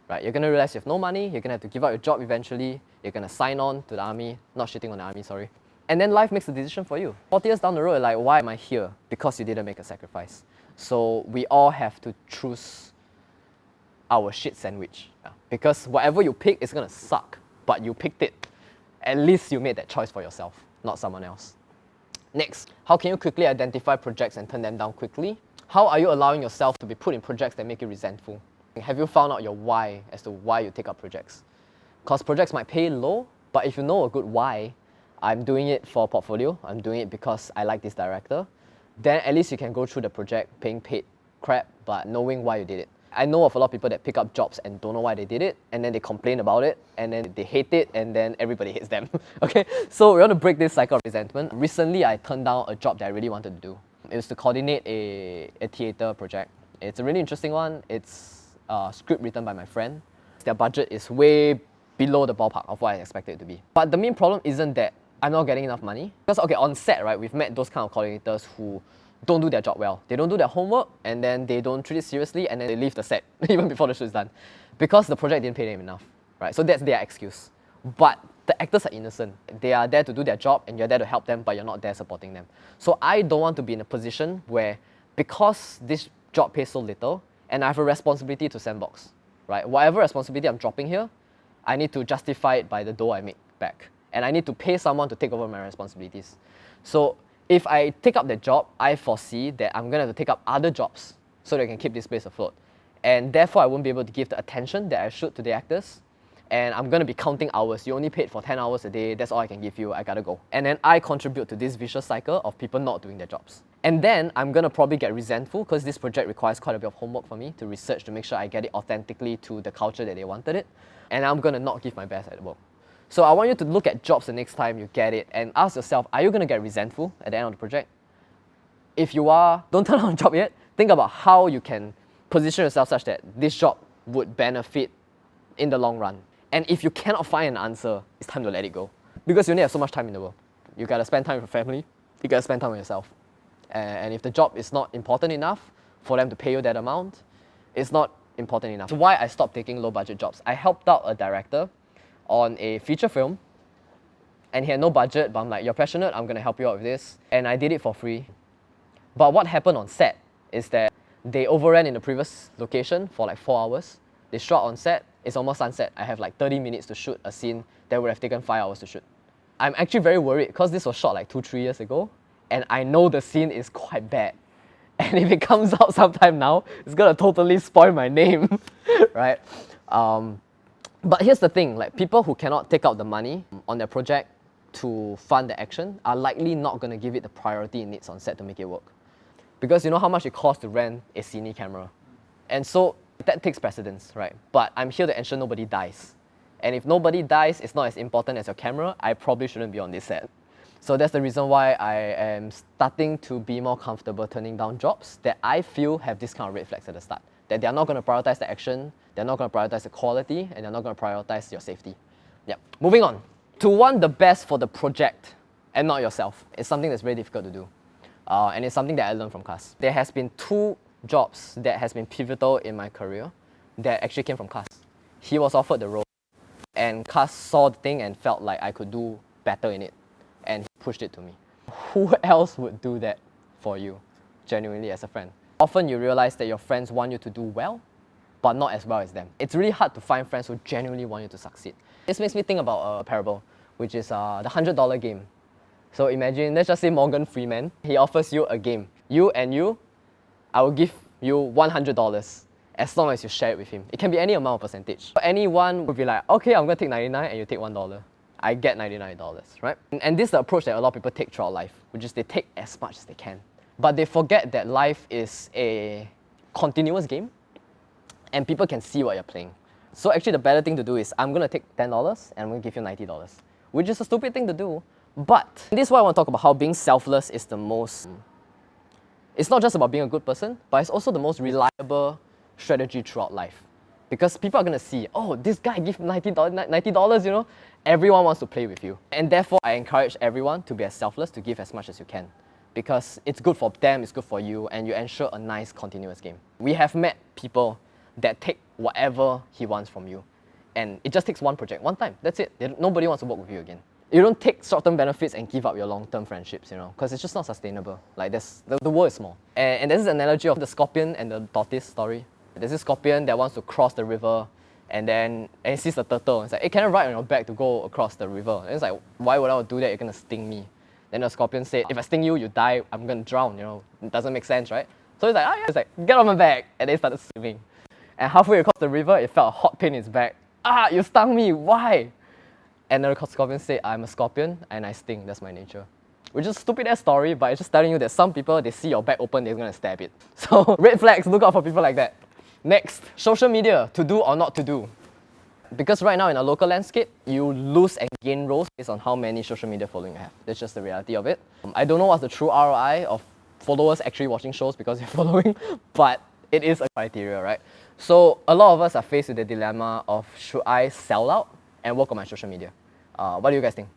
A: Right? You're going to realize you have no money, you're going to have to give up your job eventually, you're going to sign on to the army, not shitting on the army, sorry. And then life makes the decision for you. 40 years down the road, like, why am I here? Because you didn't make a sacrifice. So we all have to choose our shit sandwich. Yeah. Because whatever you pick is going to suck, but you picked it. At least you made that choice for yourself, not someone else. Next, how can you quickly identify projects and turn them down quickly? How are you allowing yourself to be put in projects that make you resentful? Have you found out your why as to why you take up projects? Because projects might pay low, but if you know a good why, I'm doing it for portfolio, I'm doing it because I like this director, then at least you can go through the project paying paid crap, but knowing why you did it. I know of a lot of people that pick up jobs and don't know why they did it, and then they complain about it, and then they hate it, and then everybody hates them. Okay, so we want to break this cycle of resentment. Recently, I turned down a job that I really wanted to do. It was to coordinate a theatre project. It's a really interesting one. It's a script written by my friend. Their budget is way below the ballpark of what I expected it to be. But the main problem isn't that I'm not getting enough money. Because okay, on set, right, we've met those kind of coordinators who don't do their job well. They don't do their homework, and then they don't treat it seriously, and then they leave the set even before the show is done. Because the project didn't pay them enough, right? So that's their excuse. But the actors are innocent. They are there to do their job, and you're there to help them, but you're not there supporting them. So I don't want to be in a position where, because this job pays so little, and I have a responsibility to Sandbox, right? Whatever responsibility I'm dropping here, I need to justify it by the dough I make back. And I need to pay someone to take over my responsibilities. So if I take up that job, I foresee that I'm going to have to take up other jobs so that I can keep this place afloat. And therefore, I won't be able to give the attention that I should to the actors. And I'm going to be counting hours. You only paid for 10 hours a day, that's all I can give you, I gotta go. And then I contribute to this vicious cycle of people not doing their jobs. And then I'm going to probably get resentful because this project requires quite a bit of homework for me to research to make sure I get it authentically to the culture that they wanted it. And I'm going to not give my best at work. So I want you to look at jobs the next time you get it and ask yourself, are you going to get resentful at the end of the project? If you are, don't turn on a job yet. Think about how you can position yourself such that this job would benefit in the long run. And if you cannot find an answer, it's time to let it go. Because you only have so much time in the world. You got to spend time with your family. You got to spend time with yourself. And if the job is not important enough for them to pay you that amount, it's not important enough. That's why I stopped taking low budget jobs. I helped out a director on a feature film, and he had no budget, but I'm like, you're passionate, I'm going to help you out with this. And I did it for free. But what happened on set is that they overran in the previous location for like 4 hours. They shot on set, it's almost sunset. I have like 30 minutes to shoot a scene that would have taken 5 hours to shoot. I'm actually very worried because this was shot like 2-3 years ago, and I know the scene is quite bad. And if it comes out sometime now, it's going to totally spoil my name, right? But here's the thing, like people who cannot take out the money on their project to fund the action are likely not going to give it the priority it needs on set to make it work. Because you know how much it costs to rent a cine camera. And so that takes precedence, right? But I'm here to ensure nobody dies. And if nobody dies, it's not as important as your camera, I probably shouldn't be on this set. So that's the reason why I am starting to be more comfortable turning down jobs that I feel have this kind of red flags at the start. That they're not going to prioritize the action, they're not going to prioritize the quality, and they're not going to prioritize your safety. Yep. Moving on. To want the best for the project and not yourself is something that's very difficult to do. And it's something that I learned from Cas. There has been 2 jobs that has been pivotal in my career that actually came from Cas. He was offered the role, and Cas saw the thing and felt like I could do better in it, and he pushed it to me. Who else would do that for you, genuinely as a friend? Often you realize that your friends want you to do well, but not as well as them. It's really hard to find friends who genuinely want you to succeed. This makes me think about a parable, which is the $100 game. So imagine, let's just say Morgan Freeman, he offers you a game. You, I will give you $100 as long as you share it with him. It can be any amount of percentage. Anyone would be like, okay, I'm going to take 99 and you take $1. I get $99, right? And this is the approach that a lot of people take throughout life, which is they take as much as they can. But they forget that life is a continuous game and people can see what you're playing. So actually the better thing to do is I'm going to take $10 and I'm going to give you $90, which is a stupid thing to do. But this is why I want to talk about how being selfless is the most... It's not just about being a good person, but it's also the most reliable strategy throughout life. Because people are going to see, oh, this guy gives $90, you know? Everyone wants to play with you. And therefore, I encourage everyone to be as selfless, to give as much as you can. Because it's good for them, it's good for you, and you ensure a nice, continuous game. We have met people that take whatever he wants from you. And it just takes one project, one time. That's it. Nobody wants to work with you again. You don't take short-term benefits and give up your long-term friendships, you know, because it's just not sustainable. Like, the world is small. And there's this analogy of the scorpion and the tortoise story. There's this scorpion that wants to cross the river, and he sees the turtle. It's like, hey, can I ride on your back to go across the river? And it's like, why would I do that? You're going to sting me. Then the scorpion said, if I sting you, you die, I'm going to drown, you know. It doesn't make sense, right? So he's like, oh yeah. He's like, get on my back. And they started swimming. And halfway across the river, it felt a hot pain in his back. Ah, you stung me, why? And the scorpion said, I'm a scorpion and I sting, that's my nature. Which is a stupid ass story, but it's just telling you that some people, they see your back open, they're gonna stab it. So red flags, look out for people like that. Next, social media, to do or not to do. Because right now in a local landscape, you lose and gain roles based on how many social media following you have. That's just the reality of it. I don't know what's the true ROI of followers actually watching shows because you're following, but it is a criteria, right? So a lot of us are faced with the dilemma of, should I sell out and work on my social media? What do you guys think?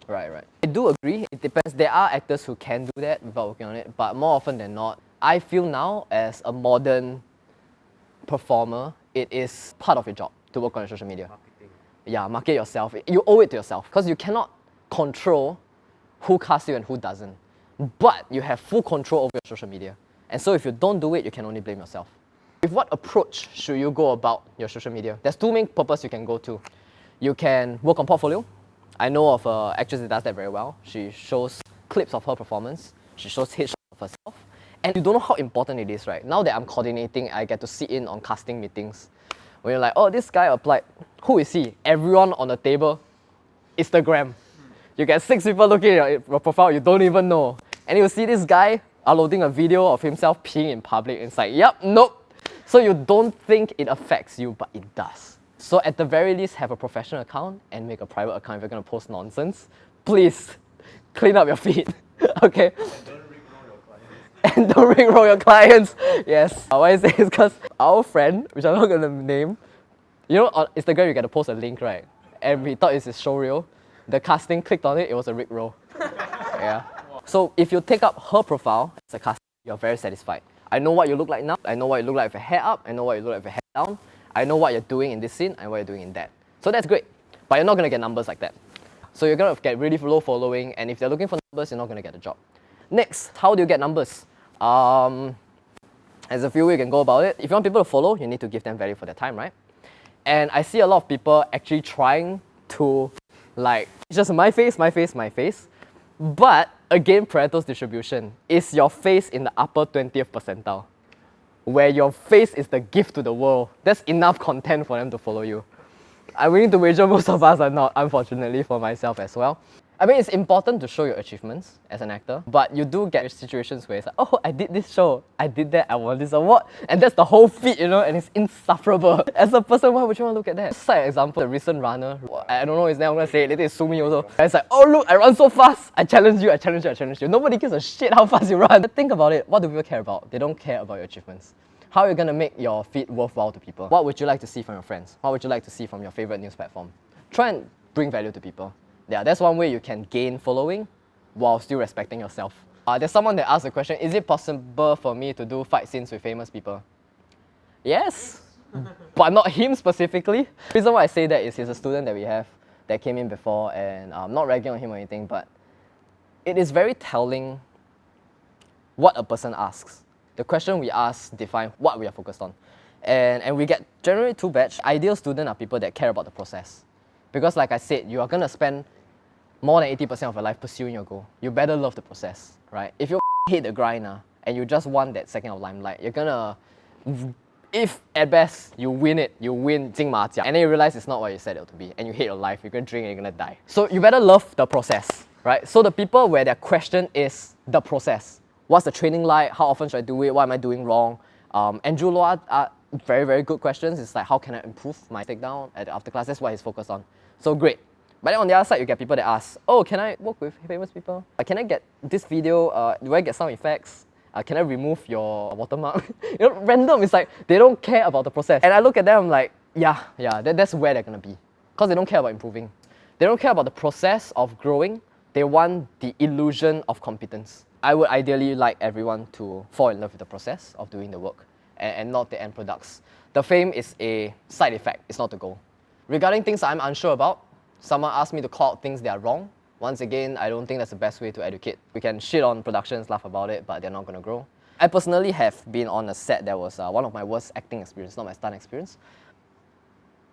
A: Right. I do agree. It depends. There are actors who can do that without working on it, but more often than not, I feel now as a modern performer, it is part of your job to work on your social media.
B: Marketing.
A: Yeah, market yourself. You owe it to yourself because you cannot control who casts you and who doesn't. But you have full control over your social media. And so if you don't do it, you can only blame yourself. With what approach should you go about your social media? There's 2 main purposes you can go to. You can work on portfolio. I know of an actress that does that very well. She shows clips of her performance. She shows headshots of herself. And you don't know how important it is, right? Now that I'm coordinating, I get to sit in on casting meetings. When you're like, oh, this guy applied. Who is he? Everyone on the table, Instagram. You get 6 people looking at your profile you don't even know. And you see this guy uploading a video of himself peeing in public. It's like, yep, nope. So you don't think it affects you, but it does. So at the very least, have a professional account and make a private account if you're going to post nonsense. Please, clean up your feed, okay? And don't rickroll your clients. Yes. Why I say is because our friend, which I'm not going to name, you know, on Instagram you get to post a link, right? And we thought it's his showreel. The casting clicked on it, it was a rickroll. Yeah. So if you take up her profile as a casting, you're very satisfied. I know what you look like now. I know what you look like with your hair up. I know what you look like with your hair down. I know what you're doing in this scene and what you're doing in that. So that's great. But you're not going to get numbers like that. So you're going to get really low following, and if they're looking for numbers, you're not going to get a job. Next, how do you get numbers? There's a few ways you can go about it. If you want people to follow, you need to give them value for their time, right? And I see a lot of people actually trying to, like, just my face. But again, Pareto's distribution is your face in the upper 20th percentile. where your face is the gift to the world, that's enough content for them to follow you. I'm willing to wager most of us are not, unfortunately, for myself as well. I mean, it's important to show your achievements as an actor, but you do get situations where it's like, oh, I did this show, I did that, I won this award, and that's the whole feat, you know, and it's insufferable. As a person, why would you want to look at that? Side example, the recent runner, I don't know his name, I'm gonna say it, later they sue me also. And it's like, oh look, I run so fast, I challenge you, I challenge you, I challenge you. Nobody gives a shit how fast you run. But think about it, what do people care about? They don't care about your achievements. How are you going to make your feat worthwhile to people? What would you like to see from your friends? What would you like to see from your favorite news platform? Try and bring value to people. Yeah, that's one way you can gain following while still respecting yourself. There's someone that asked the question, is it possible for me to do fight scenes with famous people? Yes, but not him specifically. The reason why I say that is he's a student that we have that came in before, and I'm not ragging on him or anything, but it is very telling what a person asks. The question we ask define what we are focused on. And we get generally two batch. Ideal students are people that care about the process. Because like I said, you are going to spend more than 80% of your life pursuing your goal. You better love the process, right? If you hate the grind and you just want that second of limelight, you're going to, if at best you win it, you win 金马奖, and then you realize it's not what you said it to be, and you hate your life, you're going to drink and you're going to die. So you better love the process, right? So the people where their question is the process. What's the training like? How often should I do it? What am I doing wrong? And Drew Loa are very, very good questions. It's like, how can I improve my takedown at the after class? That's what he's focused on. So great. But then on the other side, you get people that ask, oh, can I work with famous people? Can I get this video? Do I get sound effects? Can I remove your watermark? You know, random. It's like, they don't care about the process. And I look at them, I'm like, yeah, that's where they're going to be. Because they don't care about improving. They don't care about the process of growing. They want the illusion of competence. I would ideally like everyone to fall in love with the process of doing the work and not the end products. The fame is a side effect, it's not the goal. Regarding things I'm unsure about, someone asked me to call out things that are wrong. Once again, I don't think that's the best way to educate. We can shit on productions, laugh about it, but they're not going to grow. I personally have been on a set that was one of my worst acting experience, not my stunt experience.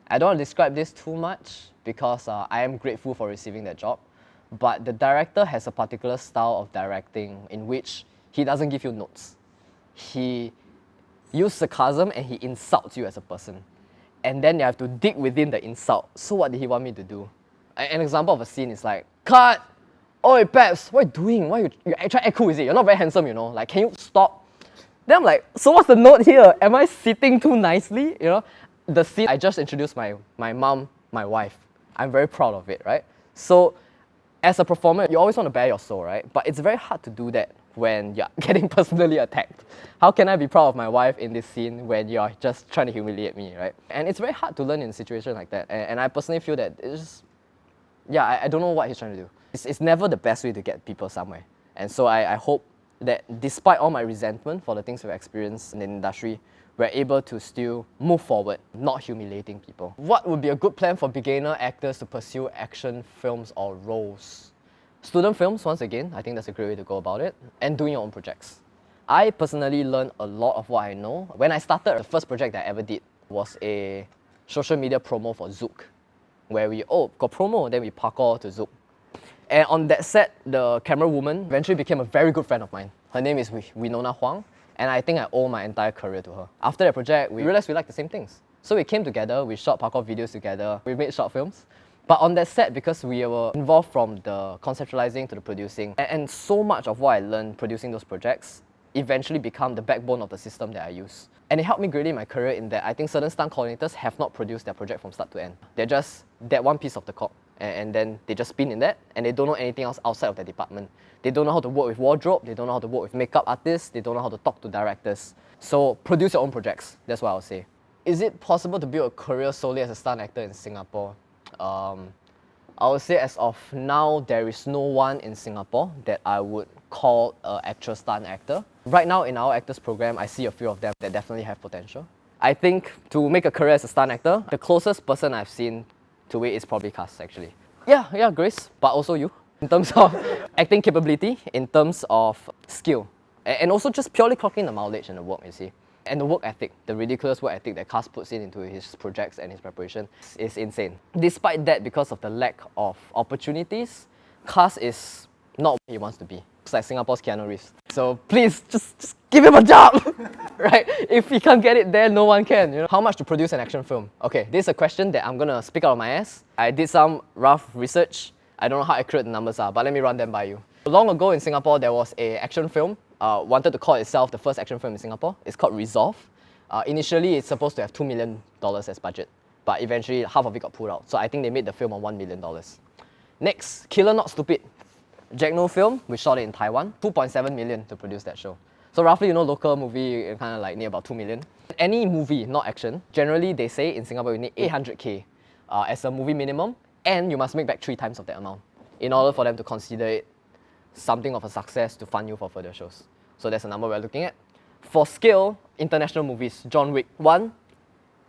A: I don't want to describe this too much because I am grateful for receiving that job. But the director has a particular style of directing in which he doesn't give you notes. He uses sarcasm and he insults you as a person. And then you have to dig within the insult. So what did he want me to do? An example of a scene is like, cut! Oi, Peps, what are you doing? Why you trying to act cool, is it? You're not very handsome, you know? Like, can you stop? Then I'm like, so what's the note here? Am I sitting too nicely? You know? The scene, I just introduced my mom, my wife. I'm very proud of it, right? So, as a performer, you always want to bare your soul, right? But it's very hard to do that when you're getting personally attacked. How can I be proud of my wife in this scene when you're just trying to humiliate me, right? And it's very hard to learn in a situation like that. And I personally feel that it's just, yeah, I don't know what he's trying to do. It's never the best way to get people somewhere. And so I hope that despite all my resentment for the things we've experienced in the industry, we're able to still move forward, not humiliating people. What would be a good plan for beginner actors to pursue action films or roles? Student films, once again, I think that's a great way to go about it, and doing your own projects. I personally learned a lot of what I know. When I started, the first project that I ever did was a social media promo for Zook, where we, got promo, then we parkour to Zook. And on that set, the camera woman eventually became a very good friend of mine. Her name is Winona Huang. And I think I owe my entire career to her. After that project, we realized we liked the same things. So we came together, we shot parkour videos together, we made short films. But on that set, because we were involved from the conceptualizing to the producing, and so much of what I learned producing those projects eventually became the backbone of the system that I use. And it helped me greatly in my career in that I think certain stunt coordinators have not produced their project from start to end. They're just that one piece of the cog, and then they just spin in that, and they don't know anything else outside of their department. They don't know how to work with wardrobe, they don't know how to work with makeup artists, they don't know how to talk to directors. So produce your own projects, that's what I would say. Is it possible to build a career solely as a stunt actor in Singapore? I would say as of now, there is no one in Singapore that I would call an actual stunt actor. Right now in our actors program, I see a few of them that definitely have potential. I think to make a career as a stunt actor, the closest person I've seen to it is probably Cass, actually. Yeah, Grace, but also you. In terms of acting capability, in terms of skill, and also just purely clocking the mileage and the work, you see. And the work ethic, the ridiculous work ethic that Cass puts into his projects and his preparation is insane. Despite that, because of the lack of opportunities, Cass is not what he wants to be. It's like Singapore's Keanu Reeves. So please, just give him a job, right? If he can't get it there, no one can. You know? How much to produce an action film? Okay, this is a question that I'm gonna speak out of my ass. I did some rough research. I don't know how accurate the numbers are, but let me run them by you. Long ago in Singapore, there was an action film, wanted to call itself the first action film in Singapore. It's called Resolve. Initially, it's supposed to have $2 million as budget, but eventually half of it got pulled out. So I think they made the film on $1 million. Next, Killer Not Stupid. Jack No film, we shot it in Taiwan, 2.7 million to produce that show. So roughly, you know, local movie kind of like near about 2 million. Any movie, not action, generally they say in Singapore you need 800K as a movie minimum, and you must make back 3 times of that amount in order for them to consider it something of a success to fund you for further shows. So that's the number we're looking at. For scale, international movies, John Wick 1,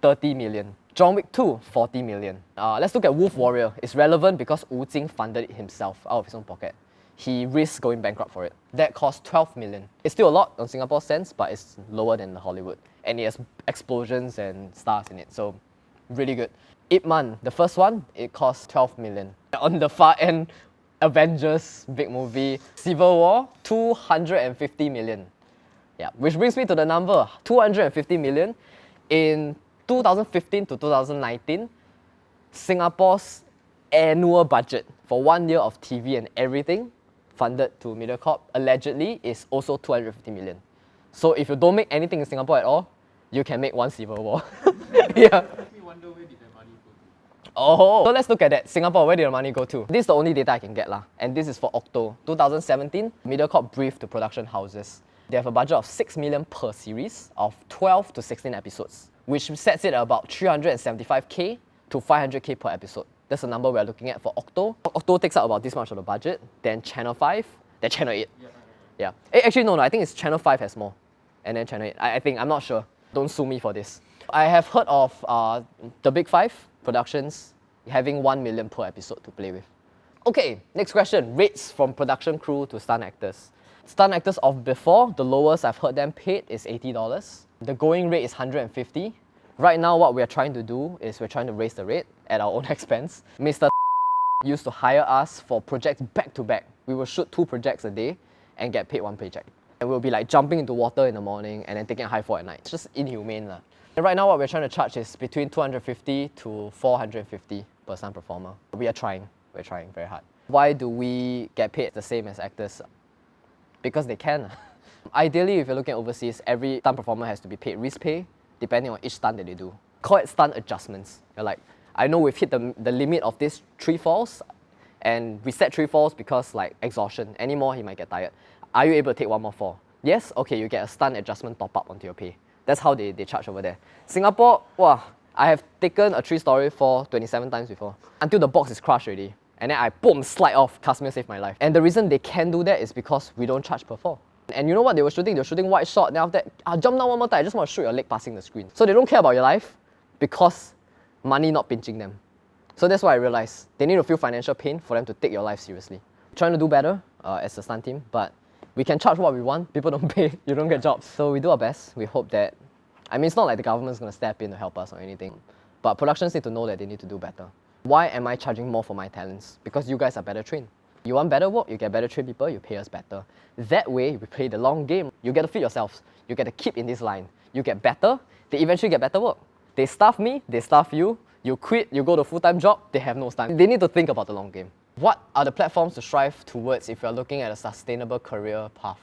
A: 30 million. John Wick 2, 40 million. Let's look at Wolf Warrior. It's relevant because Wu Jing funded it himself out of his own pocket. He risked going bankrupt for it. That cost 12 million. It's still a lot on Singapore cents, but it's lower than the Hollywood. And it has explosions and stars in it, so really good. Ip Man, the first one, it cost 12 million. On the far end, Avengers, big movie. Civil War, 250 million. Yeah, which brings me to the number, 250 million. In 2015 to 2019, Singapore's annual budget for 1 year of TV and everything funded to MediaCorp allegedly is also 250 million. So if you don't make anything in Singapore at all, you can make one Civil War. Yeah.
B: Makes me wonder where did that money go to.
A: Oh, so let's look at that. Singapore, where did the money go to? This is the only data I can get lah. And this is for Octo. 2017, MediaCorp briefed to production houses. They have a budget of 6 million per series of 12 to 16 episodes, which sets it at about 375K to 500K per episode. That's the number we're looking at for Octo. Octo takes up about this much of the budget, then Channel 5, then Channel 8. Yeah. Actually, no, I think it's Channel 5 has more. And then Channel 8. I think, I'm not sure. Don't sue me for this. I have heard of the Big 5 productions having 1 million per episode to play with. Okay, next question. Rates from production crew to stunt actors. Stunt actors of before, the lowest I've heard them paid is $80. The going rate is $150. Right now, what we're trying to do is we're trying to raise the rate at our own expense. Mr. used to hire us for projects back to back. We will shoot 2 projects a day and get paid 1 paycheck. And we'll be like jumping into water in the morning and then taking a high fall at night. It's just inhumane lah. And right now, what we're trying to charge is between 250 to 450 per stunt performer. We are trying. We're trying very hard. Why do we get paid the same as actors? Because they can. Ideally, if you're looking at overseas, every stunt performer has to be paid risk pay depending on each stunt that they do. Call it stunt adjustments. You're like, I know we've hit the limit of this 3 falls, and we set 3 falls because like exhaustion. Any more, he might get tired. Are you able to take 1 more fall? Yes? Okay, you get a stunt adjustment top up onto your pay. That's how they charge over there. Singapore, wow, I have taken a 3-story fall 27 times before, until the box is crushed already. And then I, boom, slide off. Customer saved my life. And the reason they can do that is because we don't charge per fall. And you know what they were shooting? They were shooting wide shot. Then after that, I'll jump down 1 more time. I just want to shoot your leg passing the screen. So they don't care about your life because money not pinching them. So that's why I realized they need to feel financial pain for them to take your life seriously. Trying to do better as a stunt team, but we can charge what we want. People don't pay. You don't get jobs. So we do our best. We hope that, I mean, it's not like the government's going to step in to help us or anything, but productions need to know that they need to do better. Why am I charging more for my talents? Because you guys are better trained. You want better work, you get better trained people, you pay us better. That way, we play the long game. You get to feed yourselves. You get to keep in this line. You get better, they eventually get better work. They staff me, they staff you, you quit, you go to a full-time job, they have no time. They need to think about the long game. What are the platforms to strive towards if you're looking at a sustainable career path?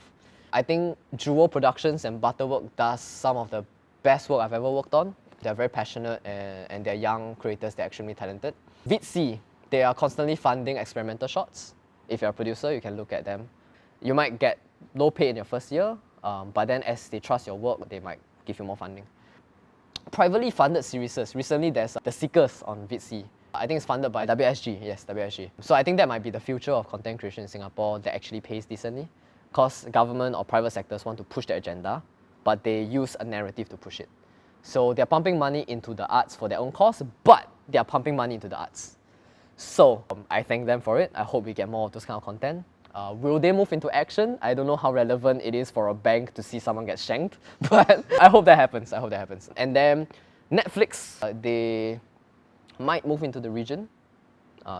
A: I think Jewel Productions and Butterwork does some of the best work I've ever worked on. They're very passionate and they're young creators, they're extremely talented. VidC, they are constantly funding experimental shots. If you're a producer, you can look at them. You might get low pay in your first year, but then as they trust your work, they might give you more funding. Privately funded series. Recently, there's The Seekers on VidC. I think it's funded by WSG. Yes, WSG. So I think that might be the future of content creation in Singapore that actually pays decently. Because government or private sectors want to push their agenda, but they use a narrative to push it. So they're pumping money into the arts for their own cause, but they're pumping money into the arts. So I thank them for it. I hope we get more of those kind of content. Will they move into action? I don't know how relevant it is for a bank to see someone get shanked, but I hope that happens. I hope that happens. And then Netflix, they might move into the region.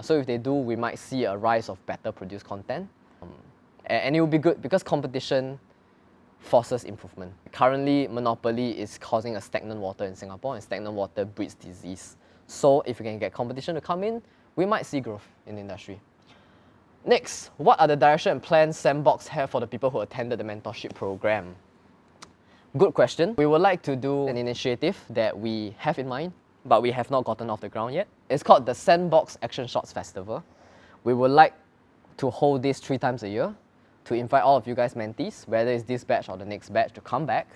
A: So if they do, we might see a rise of better produced content. And it will be good because competition forces improvement. Currently, monopoly is causing a stagnant water in Singapore, and stagnant water breeds disease. So if we can get competition to come in, we might see growth in the industry. Next, what are the direction and plans Sandbox have for the people who attended the mentorship program? Good question. We would like to do an initiative that we have in mind, but we have not gotten off the ground yet. It's called the Sandbox Action Shots Festival. We would like to hold this 3 times a year to invite all of you guys mentees, whether it's this batch or the next batch, to come back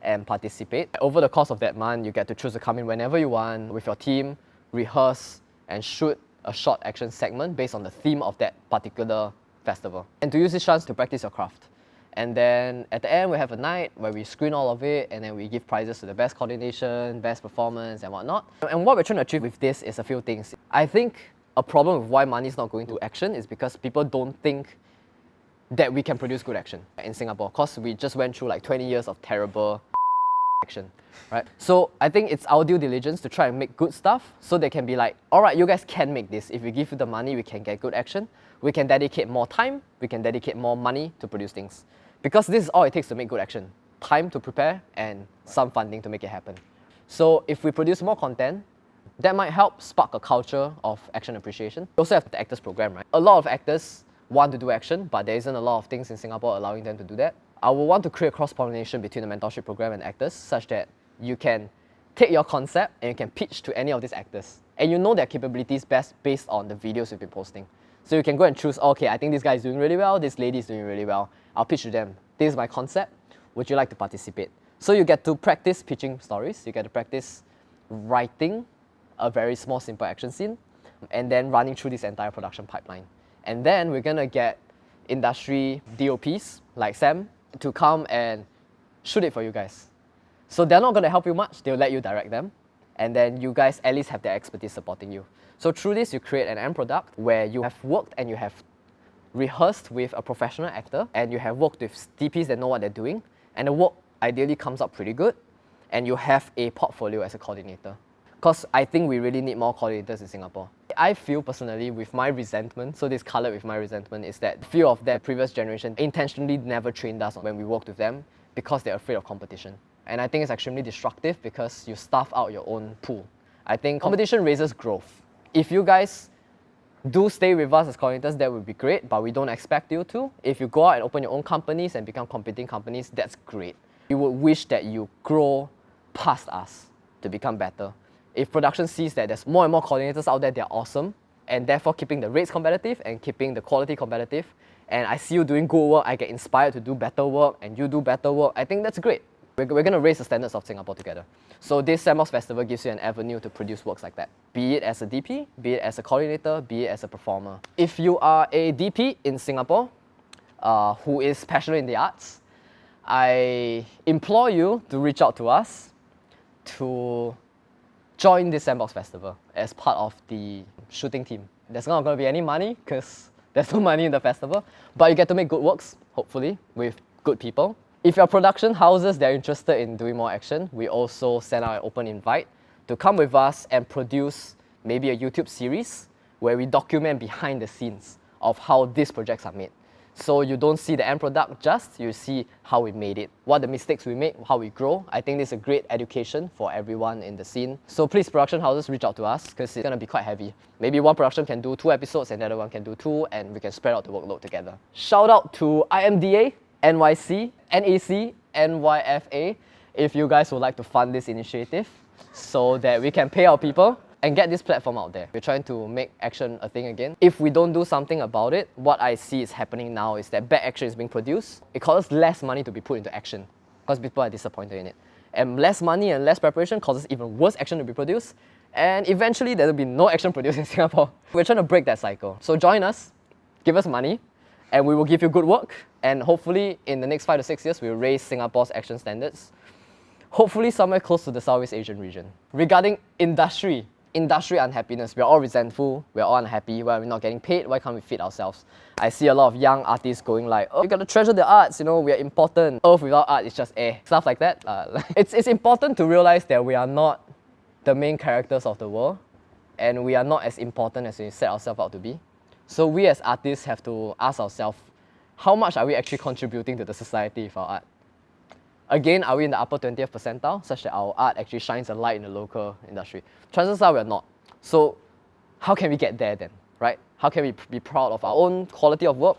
A: and participate. Over the course of that month, you get to choose to come in whenever you want with your team, rehearse and shoot a short action segment based on the theme of that particular festival. And to use this chance to practice your craft. And then at the end, we have a night where we screen all of it and then we give prizes to the best coordination, best performance and whatnot. And what we're trying to achieve with this is a few things. I think a problem with why money is not going to action is because people don't think that we can produce good action in Singapore, because we just went through like 20 years of terrible action, right? So I think it's our due diligence to try and make good stuff so they can be like, all right, you guys can make this. If we give you the money, we can get good action. We can dedicate more time, we can dedicate more money to produce things. Because this is all it takes to make good action. Time to prepare and some funding to make it happen. So if we produce more content, that might help spark a culture of action appreciation. We also have the actors program, right? A lot of actors want to do action, but there isn't a lot of things in Singapore allowing them to do that. I will want to create cross-pollination between the mentorship program and actors such that you can take your concept and you can pitch to any of these actors. And you know their capabilities best based on the videos you've been posting. So you can go and choose, okay, I think this guy is doing really well, this lady is doing really well. I'll pitch to them. This is my concept. Would you like to participate? So you get to practice pitching stories, you get to practice writing a very small, simple action scene, and then running through this entire production pipeline. And then we're gonna get industry DOPs like Sam to come and shoot it for you guys. So they're not gonna help you much, they'll let you direct them. And then you guys at least have their expertise supporting you. So through this, you create an end product where you have worked and you have rehearsed with a professional actor and you have worked with DPs that know what they're doing, and the work ideally comes out pretty good, and you have a portfolio as a coordinator. Because I think we really need more coordinators in Singapore. I feel personally with my resentment, so this colored with my resentment, is that few of that previous generation intentionally never trained us when we worked with them because they're afraid of competition. And I think it's extremely destructive because you stuff out your own pool. I think competition raises growth. If you guys do stay with us as coordinators, that would be great, but we don't expect you to. If you go out and open your own companies and become competing companies, that's great. We would wish that you grow past us to become better. If production sees that there's more and more coordinators out there, they're awesome, and therefore keeping the rates competitive and keeping the quality competitive, and I see you doing good work, I get inspired to do better work, and you do better work, I think that's great. We're going to raise the standards of Singapore together. So this Sandbox Festival gives you an avenue to produce works like that. Be it as a DP, be it as a coordinator, be it as a performer. If you are a DP in Singapore who is passionate in the arts, I implore you to reach out to us to join this Sandbox Festival as part of the shooting team. There's not going to be any money because there's no money in the festival, but you get to make good works, hopefully, with good people. If your production houses that are interested in doing more action, we also send out an open invite to come with us and produce maybe a YouTube series where we document behind the scenes of how these projects are made. So you don't see the end product just, you see how we made it, what the mistakes we make, how we grow. I think this is a great education for everyone in the scene. So please, production houses, reach out to us because it's going to be quite heavy. Maybe one production can do 2 episodes and the other one can do 2, and we can spread out the workload together. Shout out to IMDA, NYC, NAC, NYFA if you guys would like to fund this initiative so that we can pay our people and get this platform out there. We're trying to make action a thing again. If we don't do something about it, what I see is happening now is that bad action is being produced. It costs less money to be put into action because people are disappointed in it. And less money and less preparation causes even worse action to be produced. And eventually there will be no action produced in Singapore. We're trying to break that cycle. So join us, give us money, and we will give you good work. And hopefully in the next 5 to 6 years, we'll raise Singapore's action standards. Hopefully somewhere close to the Southeast Asian region. Regarding industry unhappiness, we're all resentful, we're all unhappy, why are we not getting paid, why can't we feed ourselves? I see a lot of young artists going like, oh, you gotta treasure the arts, you know, we are important. Earth without art is just stuff like that. It's important to realize that we are not the main characters of the world, and we are not as important as we set ourselves out to be. So we as artists have to ask ourselves, how much are we actually contributing to the society with our art? Again, are we in the upper 20th percentile, such that our art actually shines a light in the local industry? Chances are we're not. So how can we get there then, right? How can we be proud of our own quality of work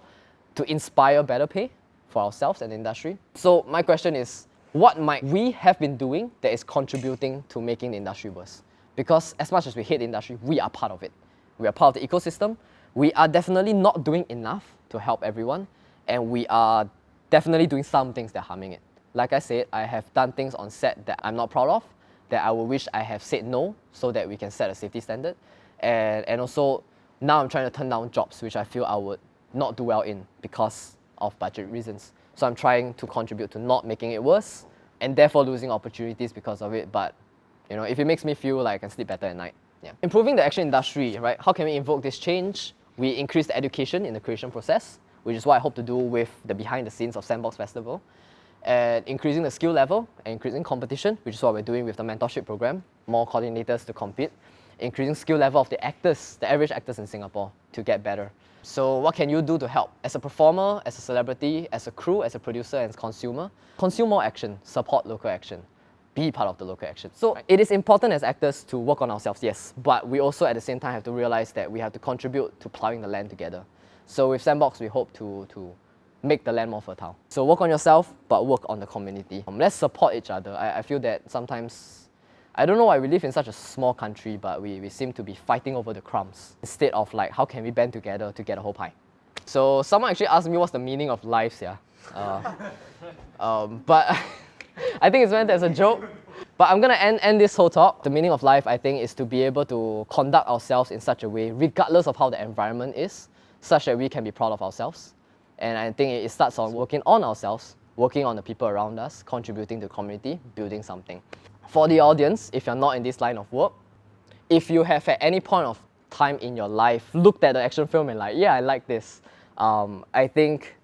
A: to inspire better pay for ourselves and the industry? So my question is, what might we have been doing that is contributing to making the industry worse? Because as much as we hate the industry, we are part of it. We are part of the ecosystem. We are definitely not doing enough to help everyone, and we are definitely doing some things that are harming it. Like I said, I have done things on set that I'm not proud of, that I would wish I have said no so that we can set a safety standard. And also, now I'm trying to turn down jobs which I feel I would not do well in because of budget reasons. So I'm trying to contribute to not making it worse and therefore losing opportunities because of it. But if it makes me feel like I can sleep better at night. Yeah. Improving the action industry, right? How can we invoke this change? We increase the education in the creation process, which is what I hope to do with the behind the scenes of Sandbox Festival. And increasing the skill level and increasing competition, which is what we're doing with the mentorship program, more coordinators to compete. Increasing skill level of the actors, the average actors in Singapore, to get better. So what can you do to help? As a performer, as a celebrity, as a crew, as a producer, and as a consumer, consume more action, support local action, be part of the local action. So it is important as actors to work on ourselves, yes, but we also at the same time have to realize that we have to contribute to plowing the land together. So with Sandbox, we hope to make the land more fertile. So work on yourself, but work on the community. Let's support each other. I feel that sometimes, I don't know why we live in such a small country, but we seem to be fighting over the crumbs instead of like, how can we band together to get a whole pie? So someone actually asked me what's the meaning of life, yeah. But I think it's meant as a joke. But I'm gonna end this whole talk. The meaning of life, I think, is to be able to conduct ourselves in such a way, regardless of how the environment is, such that we can be proud of ourselves. And I think it starts on working on ourselves, working on the people around us, contributing to the community, building something. For the audience, if you're not in this line of work, if you have at any point of time in your life looked at the action film and like, yeah, I like this, I think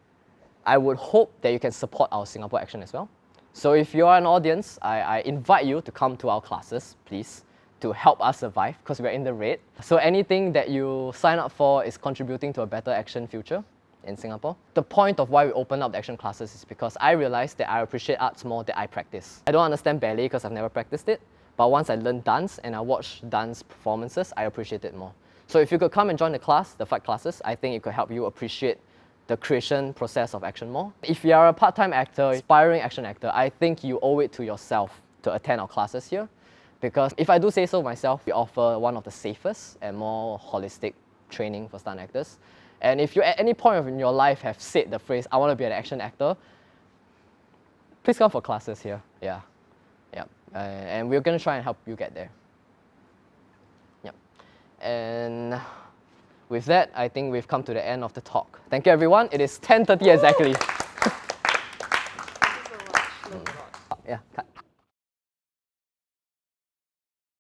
A: I would hope that you can support our Singapore action as well. So if you're an audience, I invite you to come to our classes, please, to help us survive, because we're in the red. So anything that you sign up for is contributing to a better action future in Singapore. The point of why we open up the action classes is because I realized that I appreciate arts more than I practice. I don't understand ballet because I've never practiced it, but once I learned dance and I watched dance performances, I appreciate it more. So if you could come and join the class, the fight classes, I think it could help you appreciate the creation process of action more. If you are a part-time actor, aspiring action actor, I think you owe it to yourself to attend our classes here, because if I do say so myself, we offer one of the safest and more holistic training for stunt actors. And if you at any point in your life have said the phrase, I want to be an action actor, please come for classes here. Yeah. And we're going to try and help you get there. Yeah. And with that, I think we've come to the end of the talk. Thank you, everyone. It is 10:30 exactly.